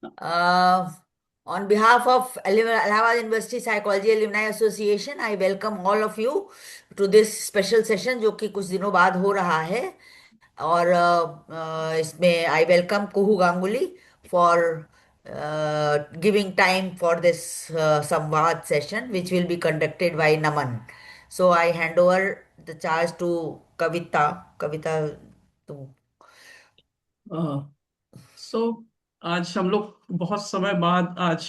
Uh, on behalf of Allahabad University Psychology Alumni Association, I welcome all of you to this special session जो कि कुछ दिनों बाद हो रहा है और इसमें I welcome Kuhu Ganguly for giving time for this Samvaad session which will be conducted by Naman. So I hand over the charge to Kavita. Kavita, तुम सो आज हम लोग बहुत समय बाद आज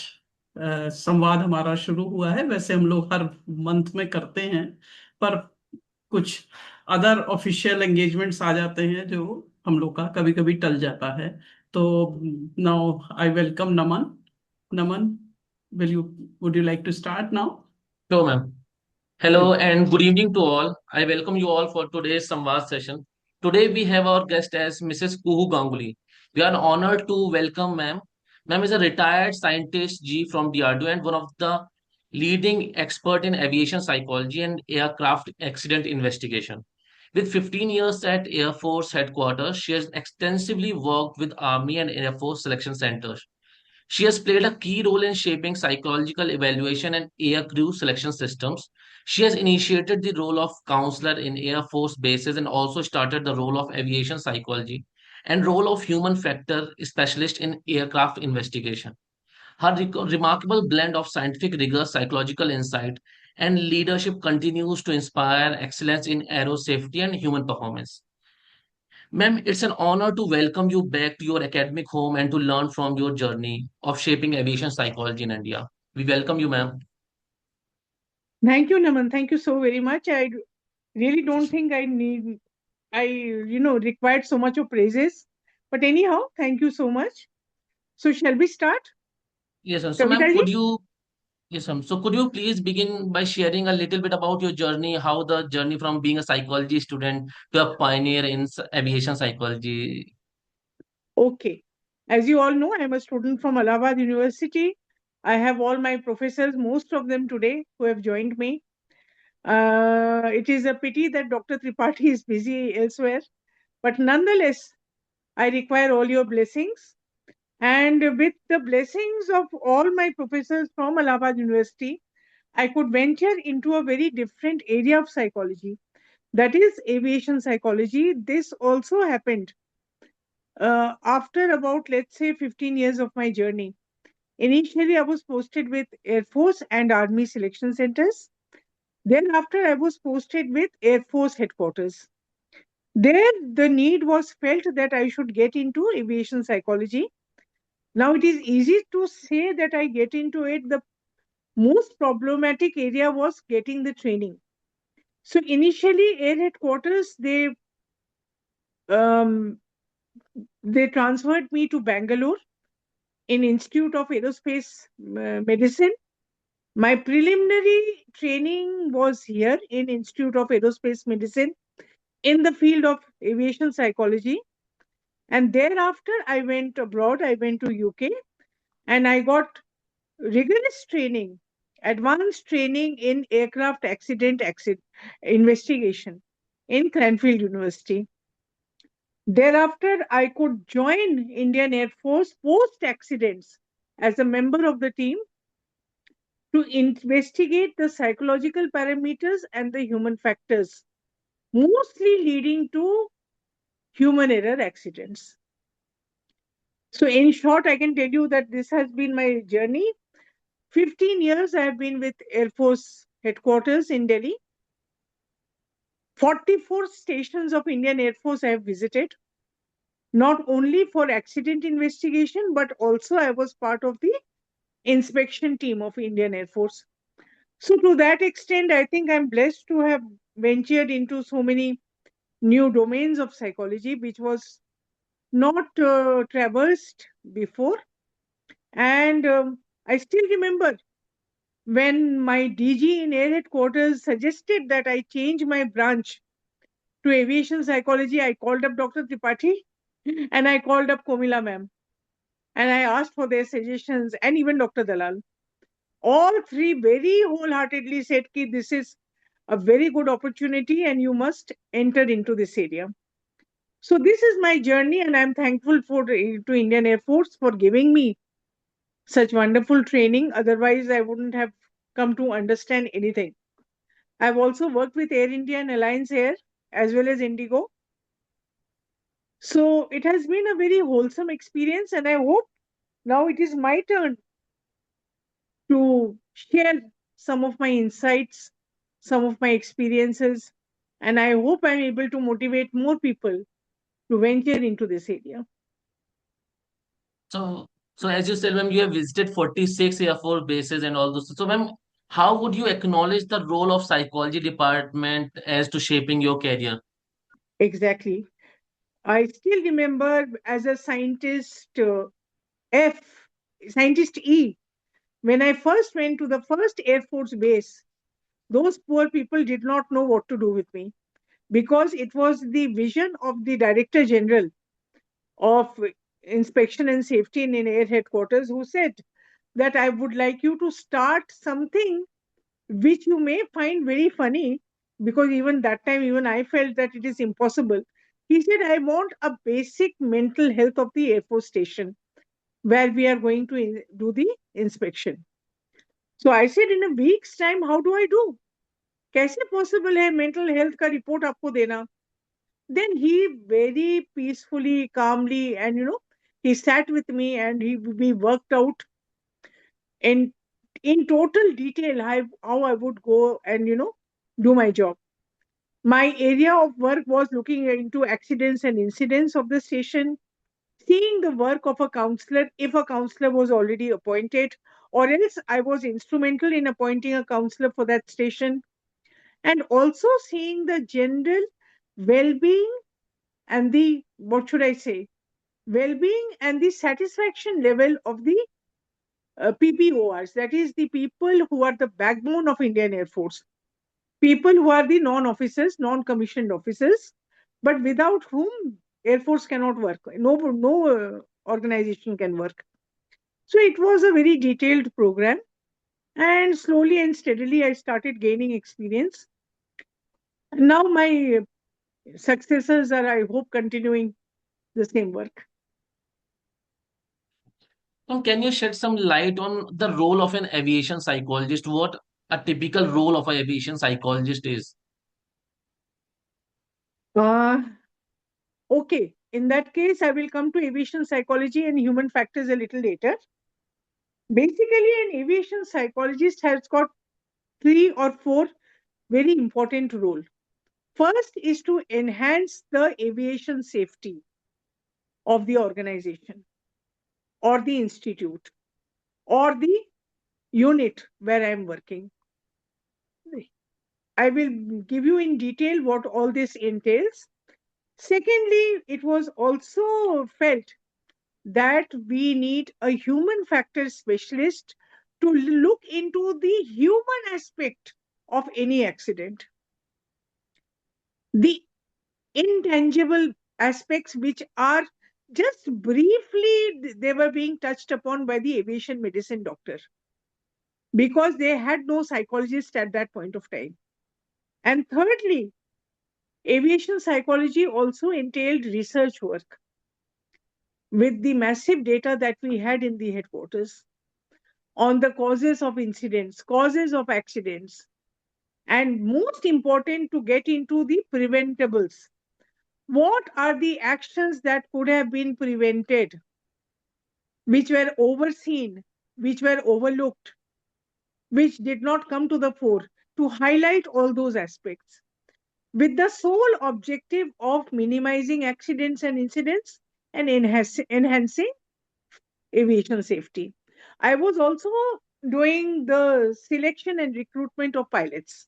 संवाद हमारा शुरू हुआ है। वैसे हम लोग हर मंथ में करते हैं, पर कुछ अदर ऑफिशियल एंगेजमेंट्स आ जाते हैं जो हम लोग का कभी कभी टल जाता है। तो now I welcome Naman. Naman, will you would you like to start now? Sure, ma'am. Hello and good evening to all. I welcome you all for today's Samvad session. Today we have our guest as Mrs. Kuhu Ganguly. We are honored to welcome ma'am. Ma'am is a retired scientist G from DRDO and one of the leading expert in aviation psychology and aircraft accident investigation. With 15 years at Air Force headquarters, she has extensively worked with Army and Air Force selection centers. She has played a key role in shaping psychological evaluation and aircrew selection systems. She has initiated the role of counselor in Air Force bases and also started the role of aviation psychology and role of human factor specialist in aircraft investigation. Her remarkable blend of scientific rigor, psychological insight, and leadership continues to inspire excellence in aero safety and human performance. Ma'am, it's an honor to welcome you back to your academic home and to learn from your journey of shaping aviation psychology in India. We welcome you, ma'am. Thank you, Naman. Thank you so very much. I really don't think required so much of praises. But anyhow, thank you so much. So shall we start? Yes, ma'am. So, ma'am, yes, ma'am. So, could you please begin by sharing a little bit about your journey, how the journey from being a psychology student to a pioneer in aviation psychology? Okay. As you all know, I'm a student from Allahabad University. I have all my professors, most of them today, who have joined me. It is a pity that Dr. Tripathi is busy elsewhere. But nonetheless, I require all your blessings. And with the blessings of all my professors from Allahabad University, I could venture into a very different area of psychology, that is aviation psychology. This also happened after about, let's say, 15 years of my journey. Initially, I was posted with Air Force and Army selection centers. Thereafter, I was posted with Air Force headquarters. There, the need was felt that I should get into aviation psychology. Now, it is easy to say that I get into it. The most problematic area was getting the training. So initially, Air headquarters, um, they transferred me to Bangalore in Institute of Aerospace Medicine. My preliminary training was here in Institute of Aerospace Medicine in the field of aviation psychology. And thereafter, I went abroad. I went to UK and I got rigorous training, advanced training in aircraft accident investigation in Cranfield University. Thereafter, I could join Indian Air Force post accidents as a member of the team to investigate the psychological parameters and the human factors, mostly leading to human error accidents. So, in short, I can tell you that this has been my journey. 15 years I have been with Air Force headquarters in Delhi. 44 stations of Indian Air Force I have visited, not only for accident investigation, but also I was part of the inspection team of Indian Air Force. So to that extent, I think I'm blessed to have ventured into so many new domains of psychology, which was not traversed before. And I still remember when my DG in Air Headquarters suggested that I change my branch to aviation psychology, I called up Dr. Tripathi and I called up Komila ma'am and I asked for their suggestions and even Dr. Dalal. All three very wholeheartedly said that this is a very good opportunity and you must enter into this area. So this is my journey and I'm thankful to Indian Air Force for giving me such wonderful training. Otherwise, I wouldn't have come to understand anything. I've also worked with Air India and Alliance Air as well as Indigo. So it has been a very wholesome experience, and I hope now it is my turn to share some of my insights, some of my experiences, and I hope I'm able to motivate more people to venture into this area. So, so as you said, ma'am, you have visited 46 Air Force bases and all those. So, ma'am, how would you acknowledge the role of psychology department as to shaping your career? Exactly. I still remember as a scientist F, scientist E, when I first went to the first Air Force base, those poor people did not know what to do with me because it was the vision of the Director General of Inspection and Safety in Air Headquarters who said that I would like you to start something which you may find very funny, because even that time, even I felt that it is impossible. He said, I want a basic mental health of the Air Force station where we are going to do the inspection. So I said, in a week's time, how do I do? कैसे possible है mental health का report आपको देना? Then he very peacefully, calmly, and he sat with me and we worked out in total detail how I would go and do my job. My area of work was looking into accidents and incidents of the station, seeing the work of a counselor if a counselor was already appointed, or else I was instrumental in appointing a counselor for that station, and also seeing the general well-being and the, what should I say, well-being and the satisfaction level of the PPORs, that is the people who are the backbone of Indian Air Force, people who are the non-officers, non-commissioned officers, but without whom Air Force cannot work. No organization can work. So it was a very detailed program, and slowly and steadily I started gaining experience. Now my successors are, I hope, continuing the same work. Ma'am, can you shed some light on the role of an aviation psychologist? What a typical role of an aviation psychologist is? Uh, okay, in that case, I will come to aviation psychology and human factors a little later. Basically, an aviation psychologist has got 3 or 4 very important roles. First is to enhance the aviation safety of the organization or the institute or the unit where I am working. I will give you in detail what all this entails. Secondly, it was also felt that we need a human factor specialist to look into the human aspect of any accident, the intangible aspects which are just briefly they were being touched upon by the aviation medicine doctor because they had no psychologist at that point of time. And thirdly, aviation psychology also entailed research work with the massive data that we had in the headquarters on the causes of incidents, causes of accidents, and most important, to get into the preventables. What are the actions that could have been prevented, which were overseen, which were overlooked, which did not come to the fore, to highlight all those aspects with the sole objective of minimizing accidents and incidents and enhancing aviation safety. I was also doing the selection and recruitment of pilots,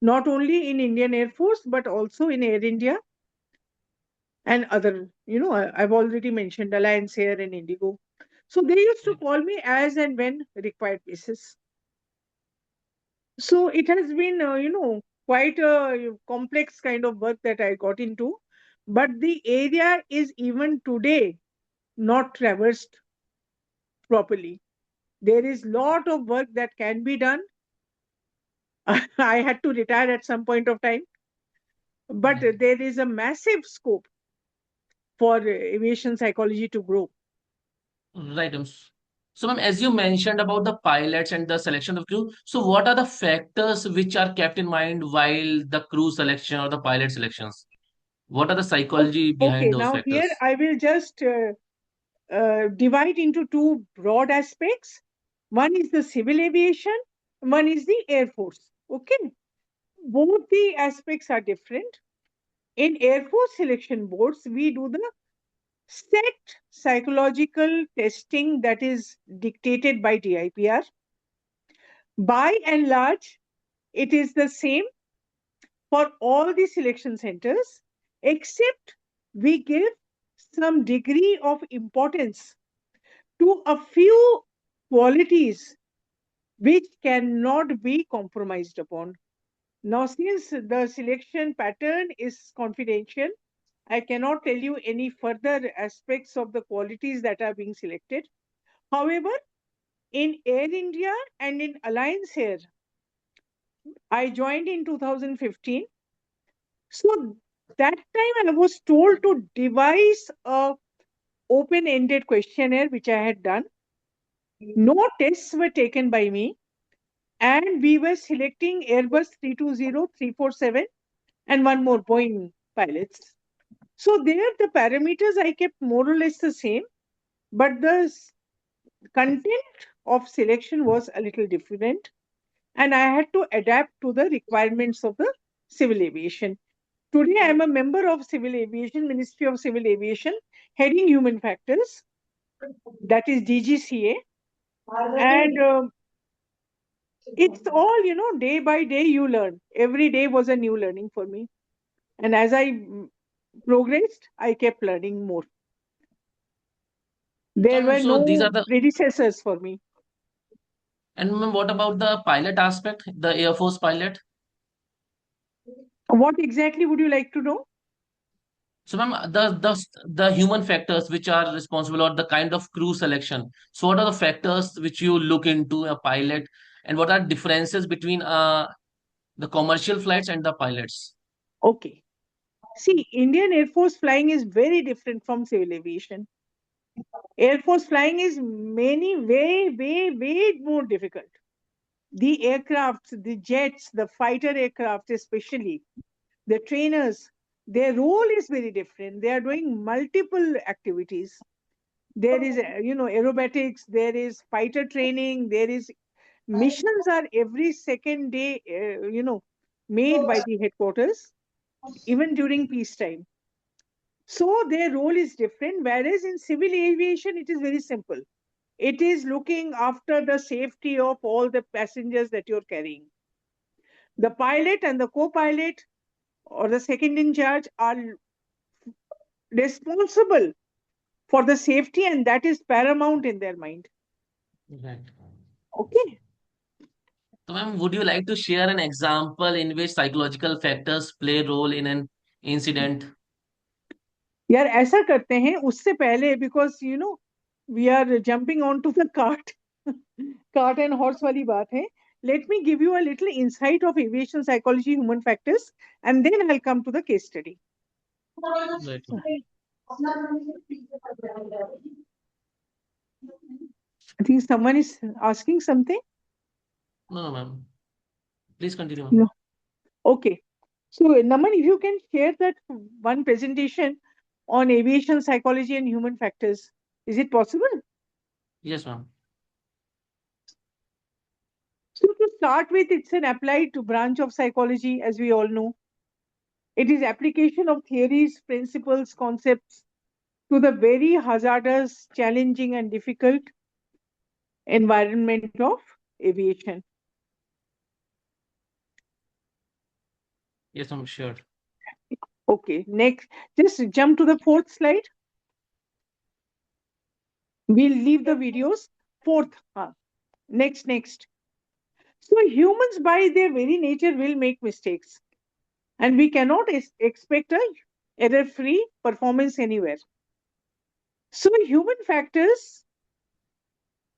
not only in Indian Air Force, but also in Air India and other, I've already mentioned Alliance Air and Indigo. So they used to call me as and when required basis. So it has been, quite a complex kind of work that I got into. But the area is even today not traversed properly. There is lot of work that can be done. I had to retire at some point of time, but there is a massive scope for aviation psychology to grow. Right. So, ma'am, as you mentioned about the pilots and the selection of crew, so what are the factors which are kept in mind while the crew selection or the pilot selections? What are the psychology behind Okay, those now here factors? I will just divide into two broad aspects. One is the civil aviation, one is the Air Force. Okay, both the aspects are different. In Air Force selection boards, we do the set psychological testing that is dictated by DIPR. By and large, it is the same for all the selection centers, except we give some degree of importance to a few qualities which cannot be compromised upon. Now, since the selection pattern is confidential, I cannot tell you any further aspects of the qualities that are being selected. However, in Air India and in Alliance Air, I joined in 2015. So that time I was told to devise a open-ended questionnaire, which I had done. No tests were taken by me, and we were selecting Airbus 320, 347, and one more Boeing pilots. So there, the parameters I kept more or less the same, but the content of selection was a little different, and I had to adapt to the requirements of the civil aviation. Today, I am a member of Civil Aviation, Ministry of Civil Aviation, heading human factors, that is DGCA. And it's all, day by day you learn. Every day was a new learning for me. And as I progressed, I kept learning more. There were So these no are the, predecessors for me. and ma'am, what about the pilot aspect, the Air Force pilot? What exactly would you like to know? So, ma'am, the human factors which are responsible or the kind of crew selection. So, what are the factors which you look into a pilot, and what are differences between the commercial flights and the pilots? Okay. See, Indian Air Force flying is very different from civil aviation. Air Force flying is way more difficult. The aircrafts, the jets, the fighter aircraft, especially the trainers, their role is very different. They are doing multiple activities. There is, aerobatics, there is fighter training, there is missions are every second day, made by the headquarters, even during peacetime. So their role is different, whereas in civil aviation, it is very simple. It is looking after the safety of all the passengers that you're carrying. The pilot and the co-pilot or the second in charge are responsible for the safety, and that is paramount in their mind. Right. Okay. So, ma'am, would you like to share an example in which psychological factors play a role in an incident? यार ऐसा करते हैं उससे पहले because we are jumping onto the cart and horse वाली बात है. Let me give you a little insight of aviation psychology, human factors, and then I'll come to the case study. Right. I think someone is asking something. No, ma'am. Please continue, ma'am. No. Okay. So, Naman, if you can share that one presentation on aviation psychology and human factors, is it possible? Yes, ma'am. So, to start with, it's an applied branch of psychology, as we all know. It is application of theories, principles, concepts to the very hazardous, challenging, and difficult environment of aviation. Yes, I'm sure. Okay, next, just jump to the fourth slide. We'll leave the videos. Fourth, next. So humans by their very nature will make mistakes, and we cannot expect a error-free performance anywhere. So human factors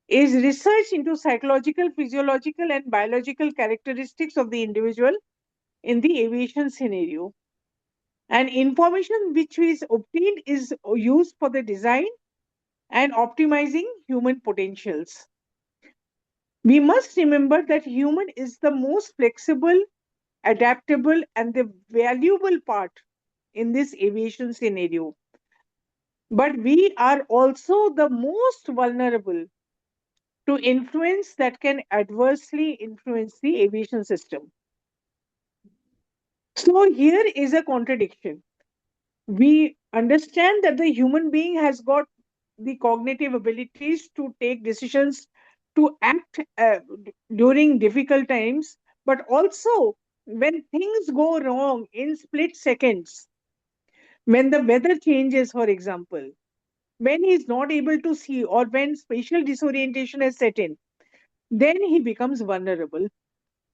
is research into psychological, physiological, and biological characteristics of the individual in the aviation scenario. And information which is obtained is used for the design and optimizing human potentials. We must remember that human is the most flexible, adaptable, and the valuable part in this aviation scenario. But we are also the most vulnerable to influence that can adversely influence the aviation system. So here is a contradiction. We understand that the human being has got the cognitive abilities to take decisions, to act during difficult times, but also when things go wrong in split seconds, when the weather changes, for example, when he is not able to see, or when spatial disorientation has set in, then he becomes vulnerable.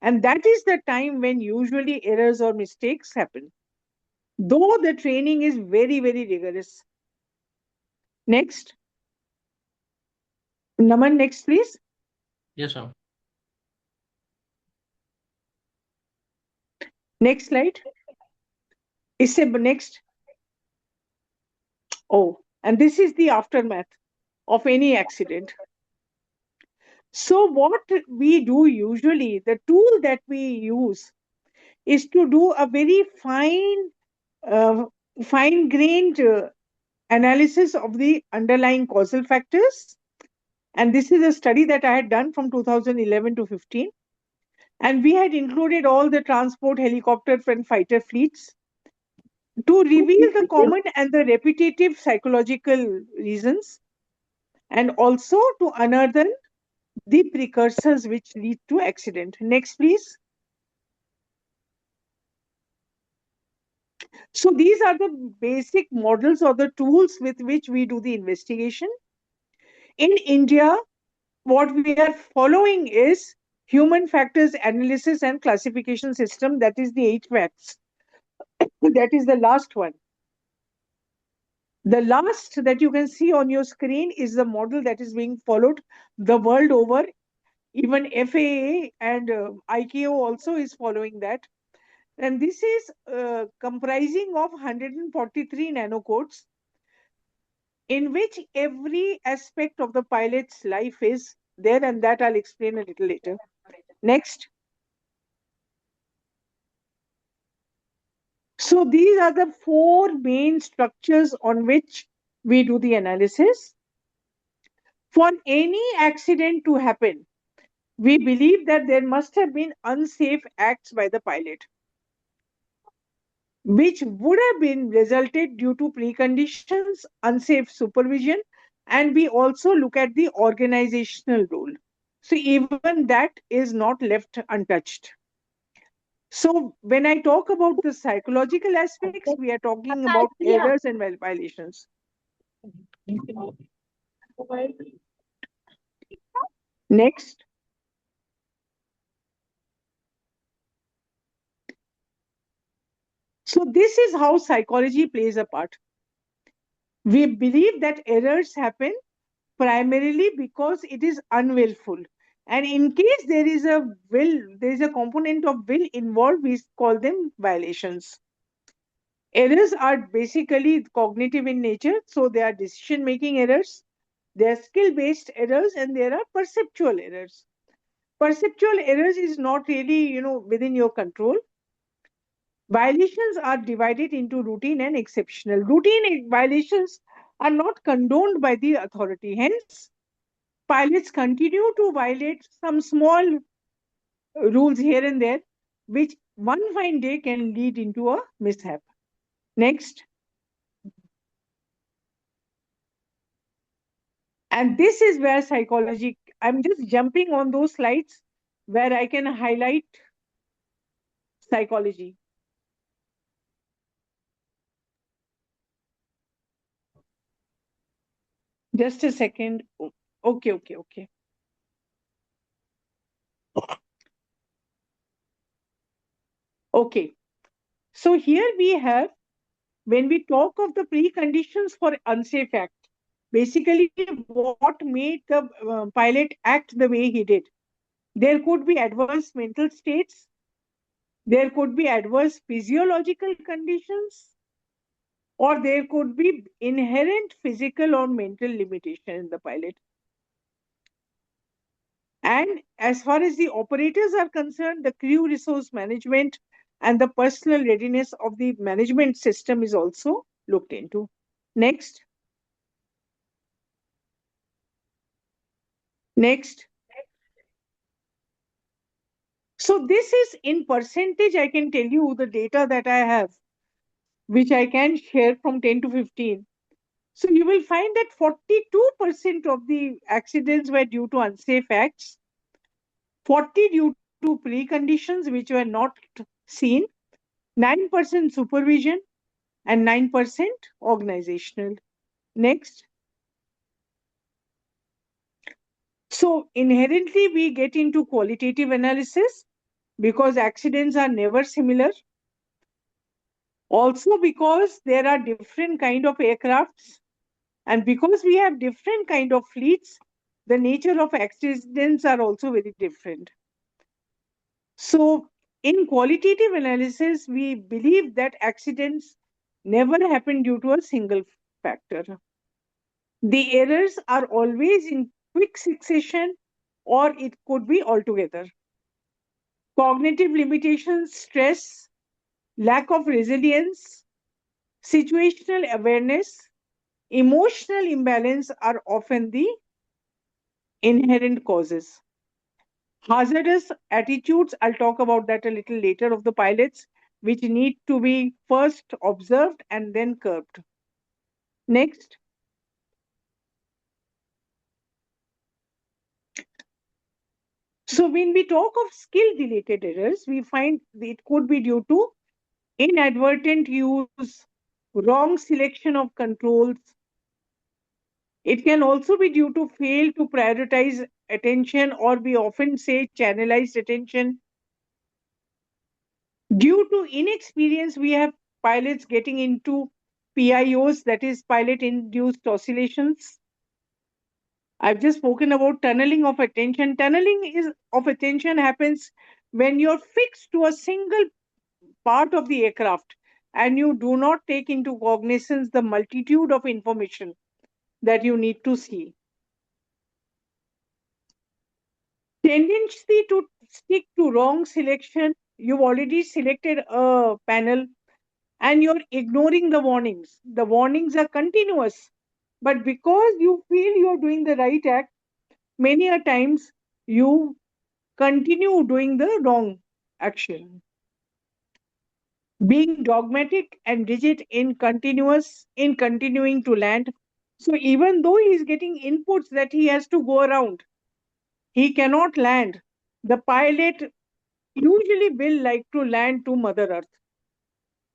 And that is the time when usually errors or mistakes happen, though the training is very, very rigorous. Next. Naman, next, please. Yes, ma'am. Next slide. इससे next. Oh, and this is the aftermath of any accident. So what we do usually, the tool that we use is to do a very fine-grained analysis of the underlying causal factors. And this is a study that I had done from 2011 to 15. And we had included all the transport, helicopter, and fighter fleets to reveal the common and the repetitive psychological reasons, and also to unearth the precursors which lead to accident. Next, please. So these are the basic models or the tools with which we do the investigation. In India, what we are following is human factors analysis and classification system, that is the HFACS. That is the last one. The last that you can see on your screen is the model that is being followed the world over. Even FAA and ICAO also is following that. And this is comprising of 143 nanocodes, in which every aspect of the pilot's life is there, and that I'll explain a little later. Next. So these are the four main structures on which we do the analysis. For any accident to happen, we believe that there must have been unsafe acts by the pilot, which would have been resulted due to preconditions, unsafe supervision, and we also look at the organizational role. So even that is not left untouched. So when I talk about the psychological aspects, we are talking about errors and violations. Next. So this is how psychology plays a part. We believe that errors happen primarily because it is unwillful. And in case there is a component of will involved, we call them violations. Errors are basically cognitive in nature, so they are decision-making errors, there are skill-based errors, and there are perceptual errors. Perceptual errors is not really, within your control. Violations are divided into routine and exceptional. Routine violations are not condoned by the authority. Hence, pilots continue to violate some small rules here and there, which one fine day can lead into a mishap. Next. And this is where psychology, I'm just jumping on those slides where I can highlight psychology. Just a second. Okay. Okay. So here we have, when we talk of the preconditions for unsafe act, basically what made the pilot act the way he did. There could be adverse mental states. There could be adverse physiological conditions. or there could be inherent physical or mental limitation in the pilot. And as far as the operators are concerned, the crew resource management and the personal readiness of the management system is also looked into. Next. Next. So this is in percentage, I can tell you the data that I have, which I can share from 10 to 15. So you will find that 42% of the accidents were due to unsafe acts, 40 due to preconditions which were not seen, 9% supervision, and 9% organizational. Next. So inherently we get into qualitative analysis because accidents are never similar. Also because there are different kind of aircrafts, and because we have different kind of fleets, the nature of accidents are also very different. So in qualitative analysis, we believe that accidents never happen due to a single factor. The errors are always in quick succession, or it could be altogether. Cognitive limitations, stress, lack of resilience, situational awareness, emotional imbalance are often the inherent causes. Hazardous attitudes, I'll talk about that a little later, of the pilots, which need to be first observed and then curbed. Next. So when we talk of skill-related errors, we find it could be due to inadvertent use, wrong selection of controls. It can also be due to fail to prioritize attention, or we often say channelized attention. Due to inexperience, we have pilots getting into PIOs, that is pilot-induced oscillations. I've just spoken about tunneling of attention. Of attention happens when you're fixed to a single part of the aircraft and you do not take into cognizance the multitude of information that you need to see. Tendency to stick to wrong selection. You've already selected a panel and you're ignoring the warnings. The warnings are continuous, but because you feel you're doing the right act, many a times you continue doing the wrong action. Being dogmatic and rigid in continuing to land. So even though he's getting inputs that he has to go around, he cannot land. The pilot usually will like to land to Mother Earth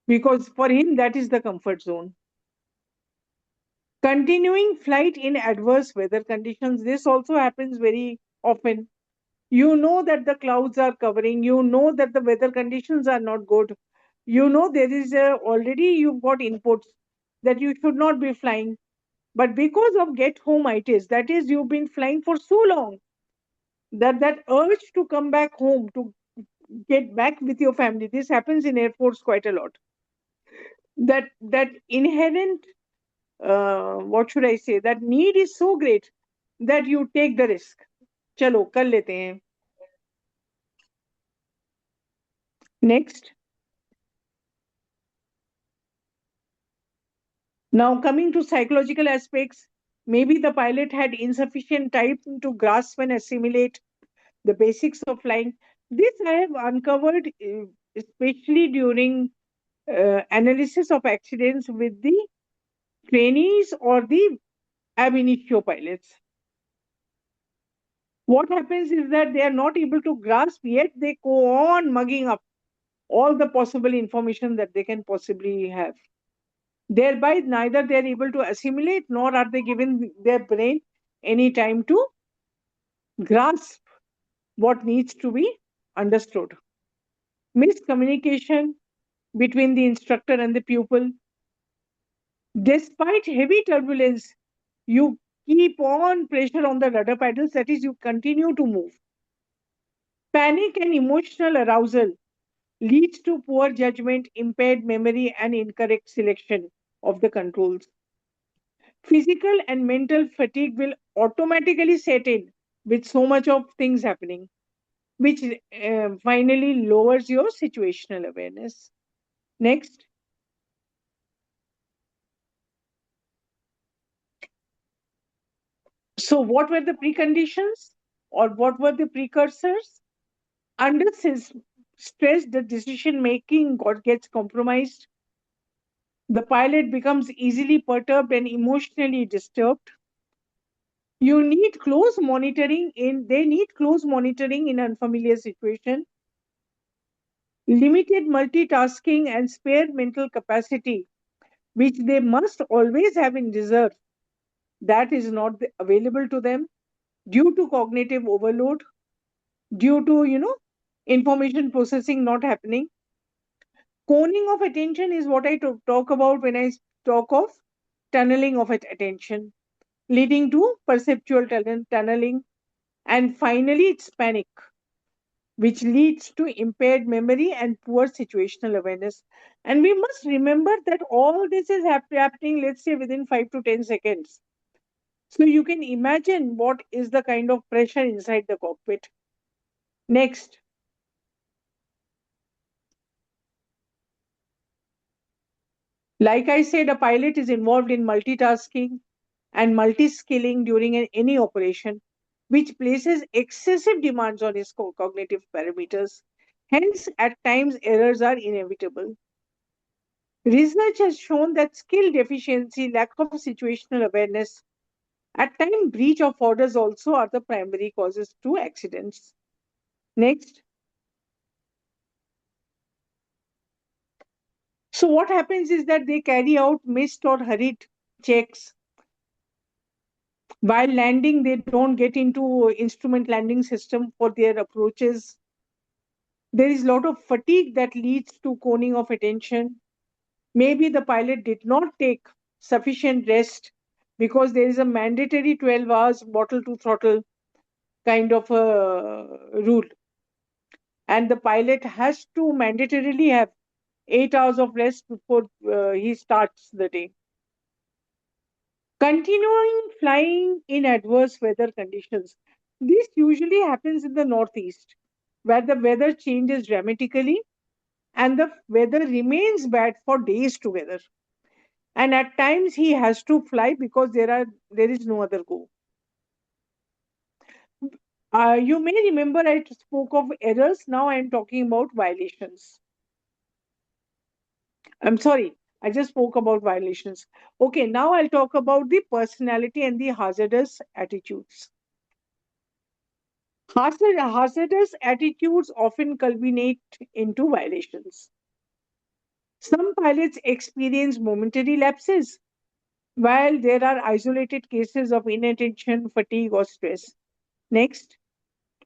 because for him that is the comfort zone. Continuing flight in adverse weather conditions. This also happens very often. You know that the clouds are covering, you know that the weather conditions are not good. You know there is already you've got inputs that you should not be flying. But because of get homeitis, that is, you've been flying for so long that urge to come back home, to get back with your family, this happens in airports quite a lot. That inherent, what should I say, that need is so great that you take the risk. Chalo, kar lete hain. Next. Now, coming to psychological aspects, maybe the pilot had insufficient time to grasp and assimilate the basics of flying. This I have uncovered, especially during analysis of accidents with the trainees or the ab initio pilots. What happens is that they are not able to grasp, yet they go on mugging up all the possible information that they can possibly have. Thereby, neither they are able to assimilate nor are they given their brain any time to grasp what needs to be understood. Miscommunication between the instructor and the pupil. Despite heavy turbulence, you keep on pressure on the rudder pedals, that is, you continue to move. Panic and emotional arousal leads to poor judgment, impaired memory, and incorrect selection of the controls. Physical and mental fatigue will automatically set in with so much of things happening, which finally lowers your situational awareness. Next. So, what were the preconditions or what were the precursors? Under stress, the decision making gets compromised. The pilot becomes easily perturbed and emotionally disturbed. You need close monitoring they need close monitoring in unfamiliar situation. Limited multitasking and spare mental capacity, which they must always have in reserve, that is not available to them due to cognitive overload, due to, information processing not happening. Coning of attention is what I talk about when I talk of tunneling of attention, leading to perceptual tunneling. And finally, it's panic, which leads to impaired memory and poor situational awareness. And we must remember that all this is happening, let's say, within 5 to 10 seconds. So you can imagine what is the kind of pressure inside the cockpit. Next. Like I said, a pilot is involved in multitasking and multi-skilling during any operation, which places excessive demands on his cognitive parameters. Hence, at times, errors are inevitable. Research has shown that skill deficiency, lack of situational awareness, at times breach of orders also are the primary causes to accidents. Next. So what happens is that they carry out missed or hurried checks. While landing, they don't get into instrument landing system for their approaches. There is a lot of fatigue that leads to coning of attention. Maybe the pilot did not take sufficient rest because there is a mandatory 12 hours bottle to throttle kind of a rule. And the pilot has to mandatorily have 8 hours of rest before he starts the day. Continuing flying in adverse weather conditions. This usually happens in the Northeast, where the weather changes dramatically and the weather remains bad for days together. And at times he has to fly because there is no other go. You may remember I spoke of errors. Now I am talking about violations. I'm sorry, I just spoke about violations. Okay, now I'll talk about the personality and the hazardous attitudes. Hazardous attitudes often culminate into violations. Some pilots experience momentary lapses, while there are isolated cases of inattention, fatigue, or stress. Next.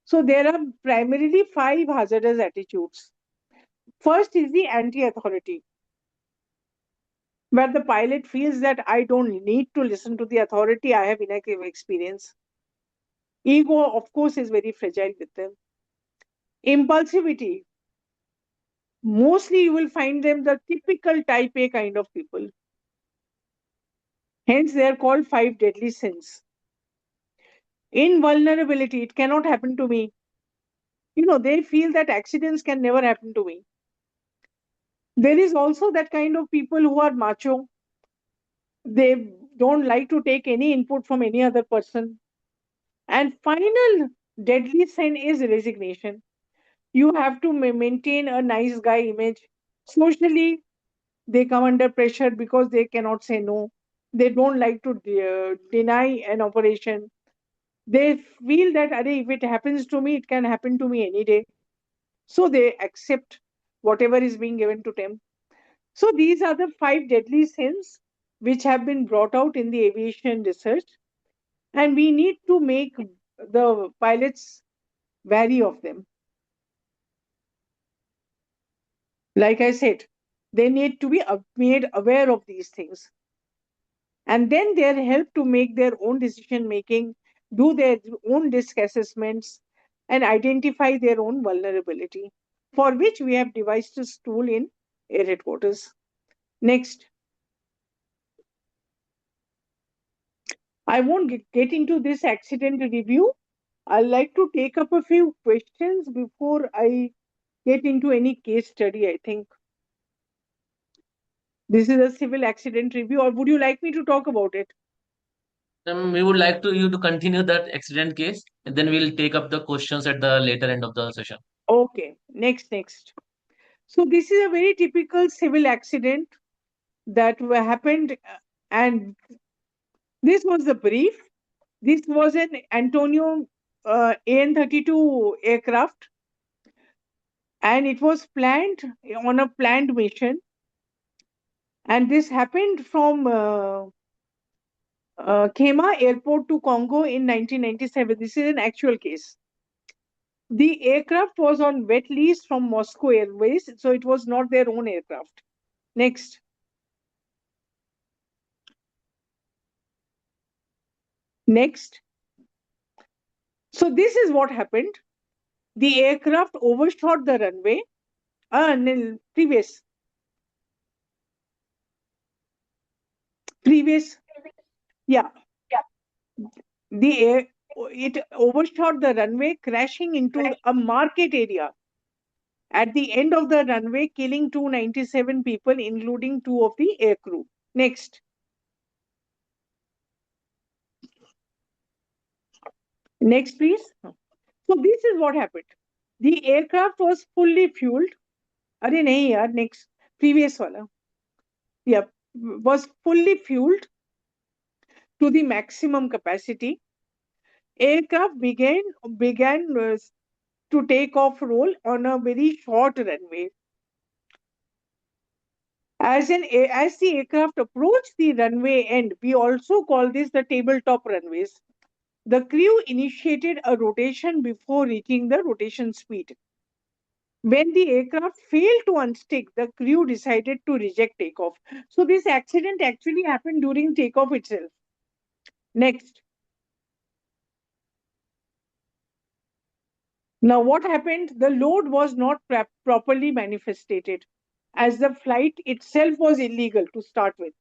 So there are primarily 5 hazardous attitudes. First is the anti-authority, where the pilot feels that I don't need to listen to the authority, I have enough experience. Ego, of course, is very fragile with them. Impulsivity. Mostly you will find them the typical type A kind of people. Hence, they are called 5 deadly sins. Invulnerability, it cannot happen to me. They feel that accidents can never happen to me. There is also that kind of people who are macho. They don't like to take any input from any other person. And final deadly sin is resignation. You have to maintain a nice guy image. Socially, they come under pressure because they cannot say no. They don't like to deny an operation. They feel that if it happens to me, it can happen to me any day. So they accept whatever is being given to them. So these are the 5 deadly sins which have been brought out in the aviation research. And we need to make the pilots wary of them. Like I said, they need to be made aware of these things. And then they are helped to make their own decision making, do their own risk assessments, and identify their own vulnerability, for which we have devised a tool in Air Headquarters. Next. I won't get into this accident review. I'd like to take up a few questions before I get into any case study, I think. This is a civil accident review, or would you like me to talk about it? We would like you to continue that accident case, and then we'll take up the questions at the later end of the session. Okay, next. So this is a very typical civil accident that happened, and this was the brief. This was an Antonio AN-32 aircraft, and it was planned on a planned mission. And this happened from Kema Airport to Congo in 1997. This is an actual case. The aircraft was on wet lease from Moscow Airways, so it was not their own aircraft. Next. Next. So this is what happened. The aircraft overshot the runway. Previous. Yeah. It overshot the runway, crashing into a market area at the end of the runway, killing 297 people, including 2 of the aircrew. Next. Next, please. So this is what happened. The aircraft was fully fueled. Arey nahi yaar, next. Previous wala. Yeah, was fully fueled to the maximum capacity. Aircraft began to take off roll on a very short runway. As the aircraft approached the runway end, we also call this the tabletop runways. The crew initiated a rotation before reaching the rotation speed. When the aircraft failed to unstick, the crew decided to reject takeoff. So this accident actually happened during takeoff itself. Next. Now what happened? The load was not properly manifested, as the flight itself was illegal to start with.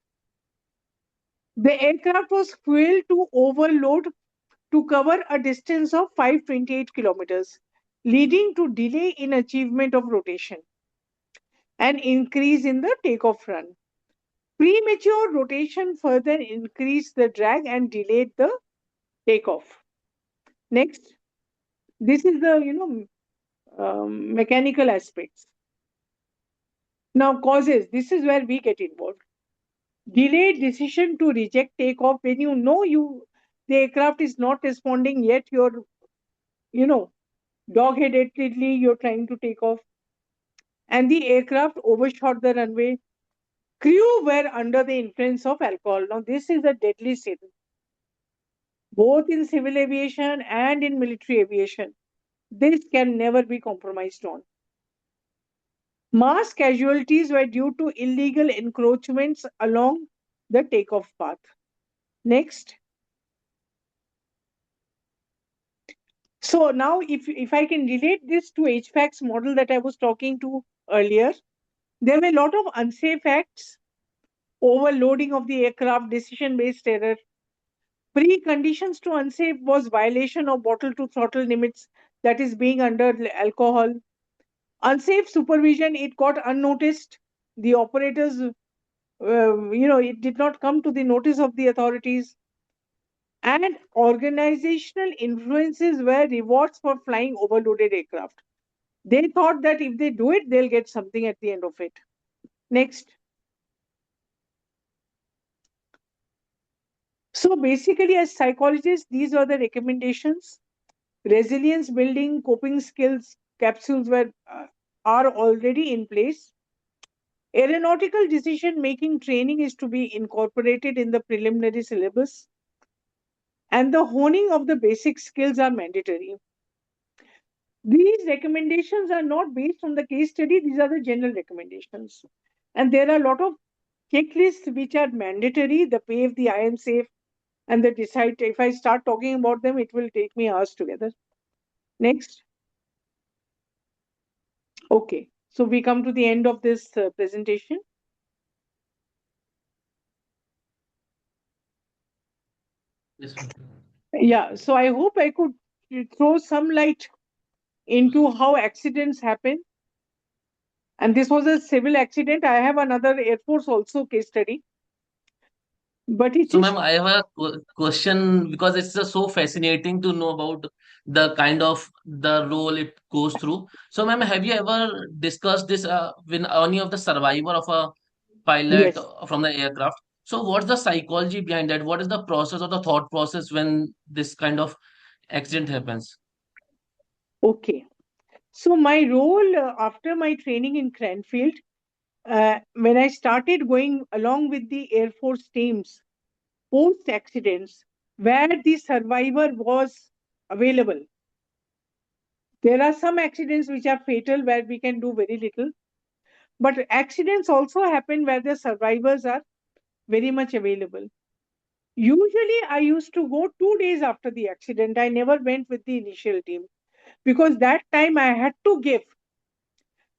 The aircraft was fueled to overload to cover a distance of 528 kilometers, leading to delay in achievement of rotation and increase in the takeoff run. Premature rotation further increased the drag and delayed the takeoff. Next, this is the mechanical aspects. Now causes, this is where we get involved. Delayed decision to reject takeoff when you know the aircraft is not responding yet, you're dog-headedly you're trying to take off, and the aircraft overshot the runway. Crew were under the influence of alcohol. Now this is a deadly sin, both in civil aviation and in military aviation. This can never be compromised on. Mass casualties were due to illegal encroachments along the takeoff path. Next. So now if I can relate this to HVAC's model that I was talking to earlier, there were a lot of unsafe acts, overloading of the aircraft, decision-based error. Preconditions to unsafe was violation of bottle to throttle limits, that is being under alcohol. Unsafe supervision, it got unnoticed. The operators, it did not come to the notice of the authorities. And organizational influences were rewards for flying overloaded aircraft. They thought that if they do it, they'll get something at the end of it. Next. So basically, as psychologists, these are the recommendations. Resilience building, coping skills, capsules are already in place. Aeronautical decision-making training is to be incorporated in the preliminary syllabus. And the honing of the basic skills are mandatory. These recommendations are not based on the case study. These are the general recommendations. And there are a lot of checklists which are mandatory, the PAVE, the I am safe, and the decide. If I start talking about them, it will take me hours together. Next. Okay, so we come to the end of this presentation. Yes, ma'am. Yeah, so I hope I could throw some light into how accidents happen. And this was a civil accident. I have another Air Force also case study, but it So, is, ma'am, I have a question because it's just so fascinating to know about the kind of the role it goes through. So, ma'am, have you ever discussed this with any of the survivor of a pilot yes. from the aircraft? So, what's the psychology behind that? What is the process or the thought process when this kind of accident happens? Okay. So my role after my training in Cranfield, when I started going along with the Air Force teams post accidents, where the survivor was available. There are some accidents which are fatal where we can do very little, but accidents also happen where the survivors are very much available. Usually, I used to go 2 days after the accident. I never went with the initial team because that time I had to give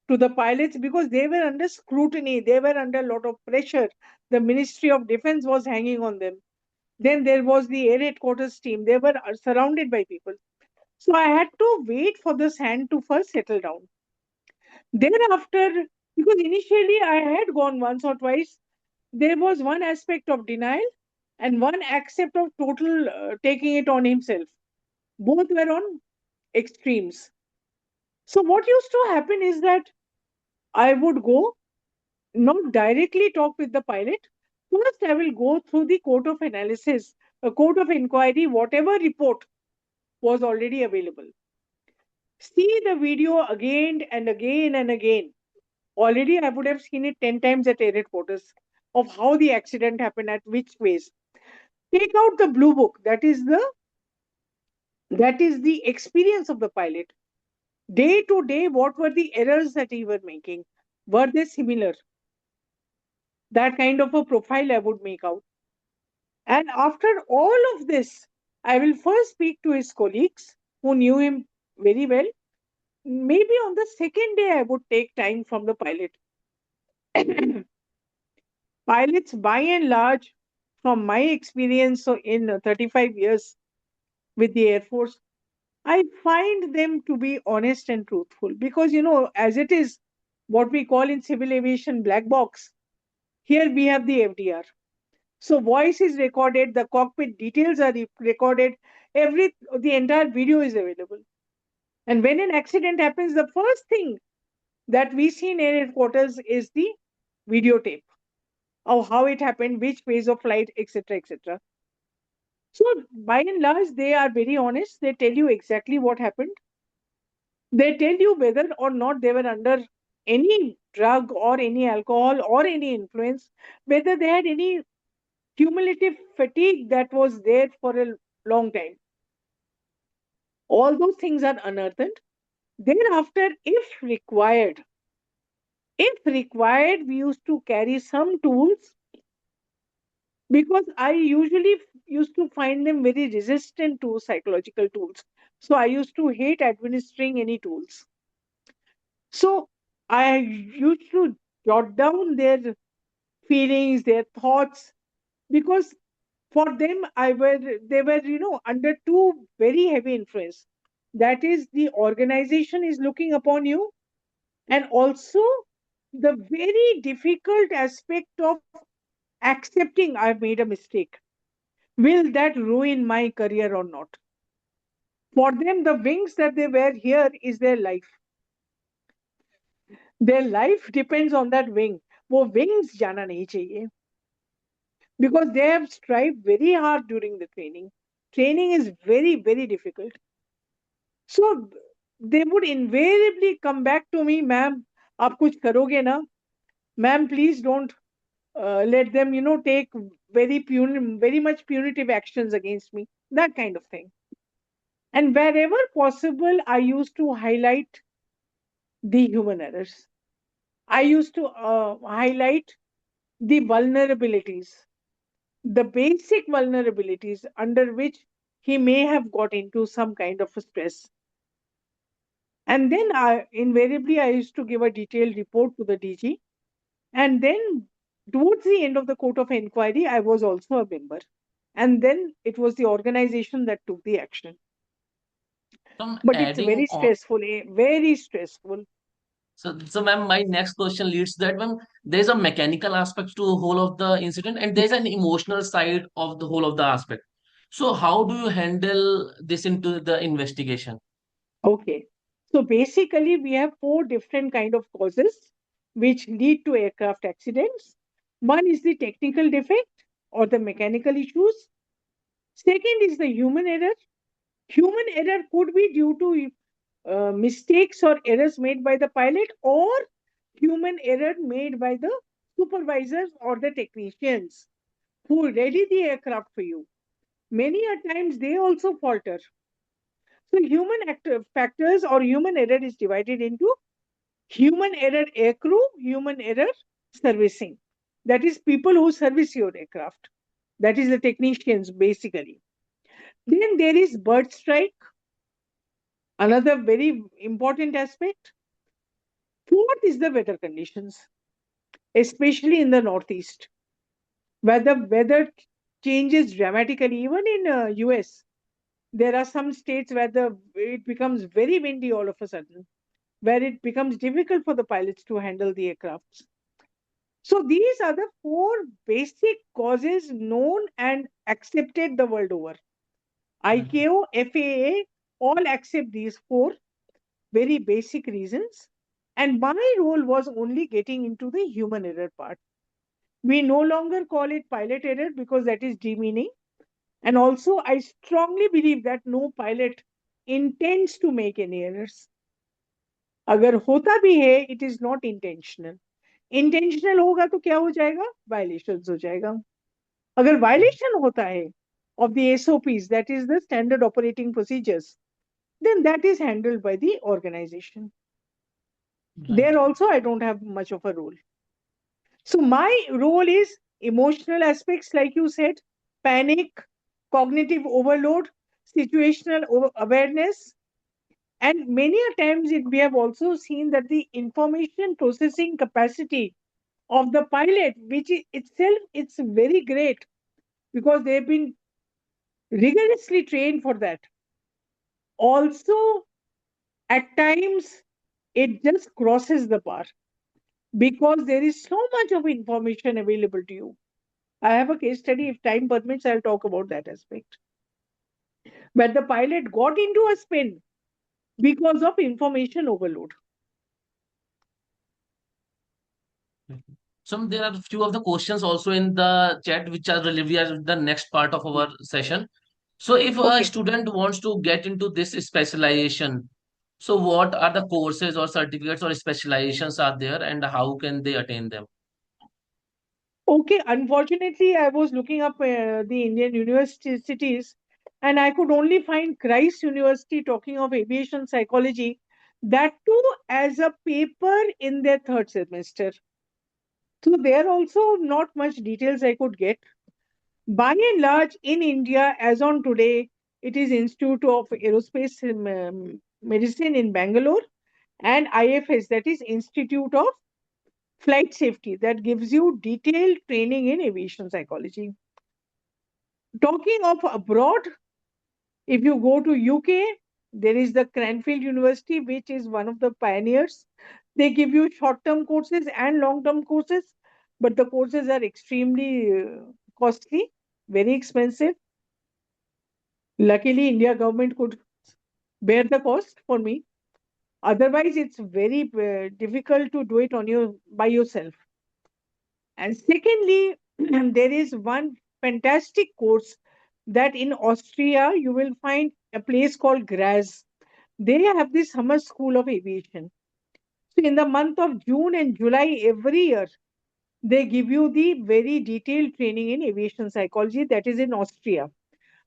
to the pilots because they were under scrutiny, they were under a lot of pressure. The Ministry of Defense was hanging on them. Then there was the air headquarters team, they were surrounded by people. So I had to wait for the sand to first settle down. Thereafter, because initially I had gone once or twice, there was one aspect of denial and one accept of total taking it on himself. Both were on extremes. So what used to happen is that I would go, not directly talk with the pilot. First, I will go through the court of analysis, a court of inquiry, whatever report was already available. See the video again and again and again. Already, I would have seen it 10 times at air headquarters of how the accident happened, at which ways. Take out the blue book. That is the experience of the pilot. Day to day, what were the errors that he were making? Were they similar? That kind of a profile I would make out. And after all of this, I will first speak to his colleagues who knew him very well. Maybe on the second day, I would take time from the pilot. Pilots, by and large, from my experience in 35 years with the Air Force, I find them to be honest and truthful because, as it is what we call in civil aviation black box, here we have the FDR. So voice is recorded, the cockpit details are recorded, the entire video is available. And when an accident happens, the first thing that we see in air headquarters is the videotape of how it happened, which phase of flight, etc., etc. So by and large, they are very honest. They tell you exactly what happened. They tell you whether or not they were under any drug or any alcohol or any influence, whether they had any cumulative fatigue that was there for a long time. All those things are unearthed. Thereafter, if required, we used to carry some tools because I usually used to find them very resistant to psychological tools. So I used to hate administering any tools. So I used to jot down their feelings, their thoughts, because for them they were under two very heavy influence. That is, the organization is looking upon you, and also the very difficult aspect of accepting I've made a mistake. Will that ruin my career or not? For them, the wings that they wear here is their life. Their life depends on that wing. वो wings जाना नहीं चाहिए, because they have strived very hard during the training. Training is very, very difficult. So they would invariably come back to me, ma'am, आप कुछ करोगे ना? Ma'am, please don't let them, take very much punitive actions against me. That kind of thing. And wherever possible, I used to highlight the human errors. I used to highlight the vulnerabilities, the basic vulnerabilities under which he may have got into some kind of a stress. And then invariably, I used to give a detailed report to the DG. And then towards the end of the court of inquiry, I was also a member. and then it was the organization that took the action. But it's Adding very on, stressful, very stressful. so ma'am, my next question leads to that, ma'am. There's a mechanical aspect to whole of the incident, and there's an emotional side of the whole of the aspect. So how do you handle this into the investigation? Okay. So basically, we have 4 different kind of causes which lead to aircraft accidents. One is the technical defect or the mechanical issues. Second is the human error. Human error could be due to mistakes or errors made by the pilot, or human error made by the supervisors or the technicians who ready the aircraft for you. Many a times they also falter. So factors or human error is divided into human error aircrew, human error servicing. That is people who service your aircraft. That is the technicians basically. Then there is bird strike, another very important aspect. Fourth is the weather conditions, especially in the Northeast, where the weather changes dramatically. Even in US, there are some states where it becomes very windy all of a sudden, where it becomes difficult for the pilots to handle the aircrafts. So these are the 4 basic causes known and accepted the world over. ICAO, FAA, all accept these 4 very basic reasons. And my role was only getting into the human error part. We no longer call it pilot error because that is demeaning. And also, I strongly believe that no pilot intends to make any errors. अगर होता भी है, it is not intentional. Intentional होगा तो क्या हो जाएगा? Violations हो जाएगा. अगर violation होता है of the SOPs, that is the standard operating procedures, then that is handled by the organization. There also, I don't have much of a role. So my role is emotional aspects, like you said, panic, cognitive overload, situational awareness, and many a times we have also seen that the information processing capacity of the pilot, which itself it's very great because they've been rigorously trained for that. Also, at times it just crosses the bar because there is so much of information available to you. I have a case study. If time permits, I'll talk about that aspect. Where the pilot got into a spin because of information overload. So there are a few of the questions also in the chat which are relevant to the next part of our session. So if a Okay. student wants to get into this specialization, so what are the courses or certificates or specializations are there and how can they attain them? Okay. Unfortunately, I was looking up the Indian universities and I could only find Christ University talking of aviation psychology, that too as a paper in their 3rd semester. So there also not much details I could get. By and large, in India, as on today, it is Institute of Aerospace Medicine in Bangalore and IFS, that is Institute of Flight Safety, that gives you detailed training in aviation psychology. Talking of abroad, if you go to UK, there is the Cranfield University, which is one of the pioneers. They give you short-term courses and long-term courses, but the courses are extremely costly, very expensive. Luckily, India government could bear the cost for me. Otherwise, it's very difficult to do it by yourself. And secondly, there is one fantastic course that in Austria you will find a place called Graz. They have this summer school of aviation. So in the month of June and July every year, they give you the very detailed training in aviation psychology, that is in Austria.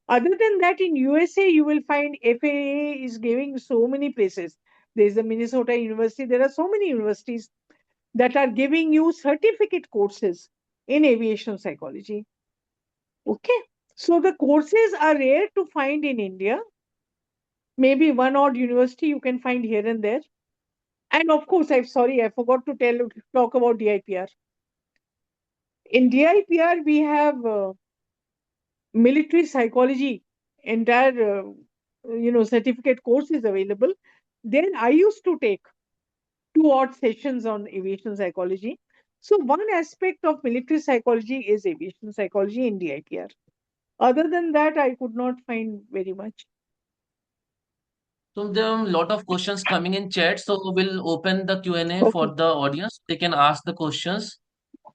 Other than that, in USA, you will find FAA is giving so many places. There's the Minnesota University. There are so many universities that are giving you certificate courses in aviation psychology. Okay. So the courses are rare to find in India. Maybe one odd university you can find here and there. And of course, I forgot to talk about DIPR. In DIPR, we have military psychology, entire certificate course is available. Then I used to take 2 odd sessions on aviation psychology. So one aspect of military psychology is aviation psychology in DIPR. Other than that, I could not find very much. So there are a lot of questions coming in chat. So we'll open the Q&A Okay. for the audience. They can ask the questions.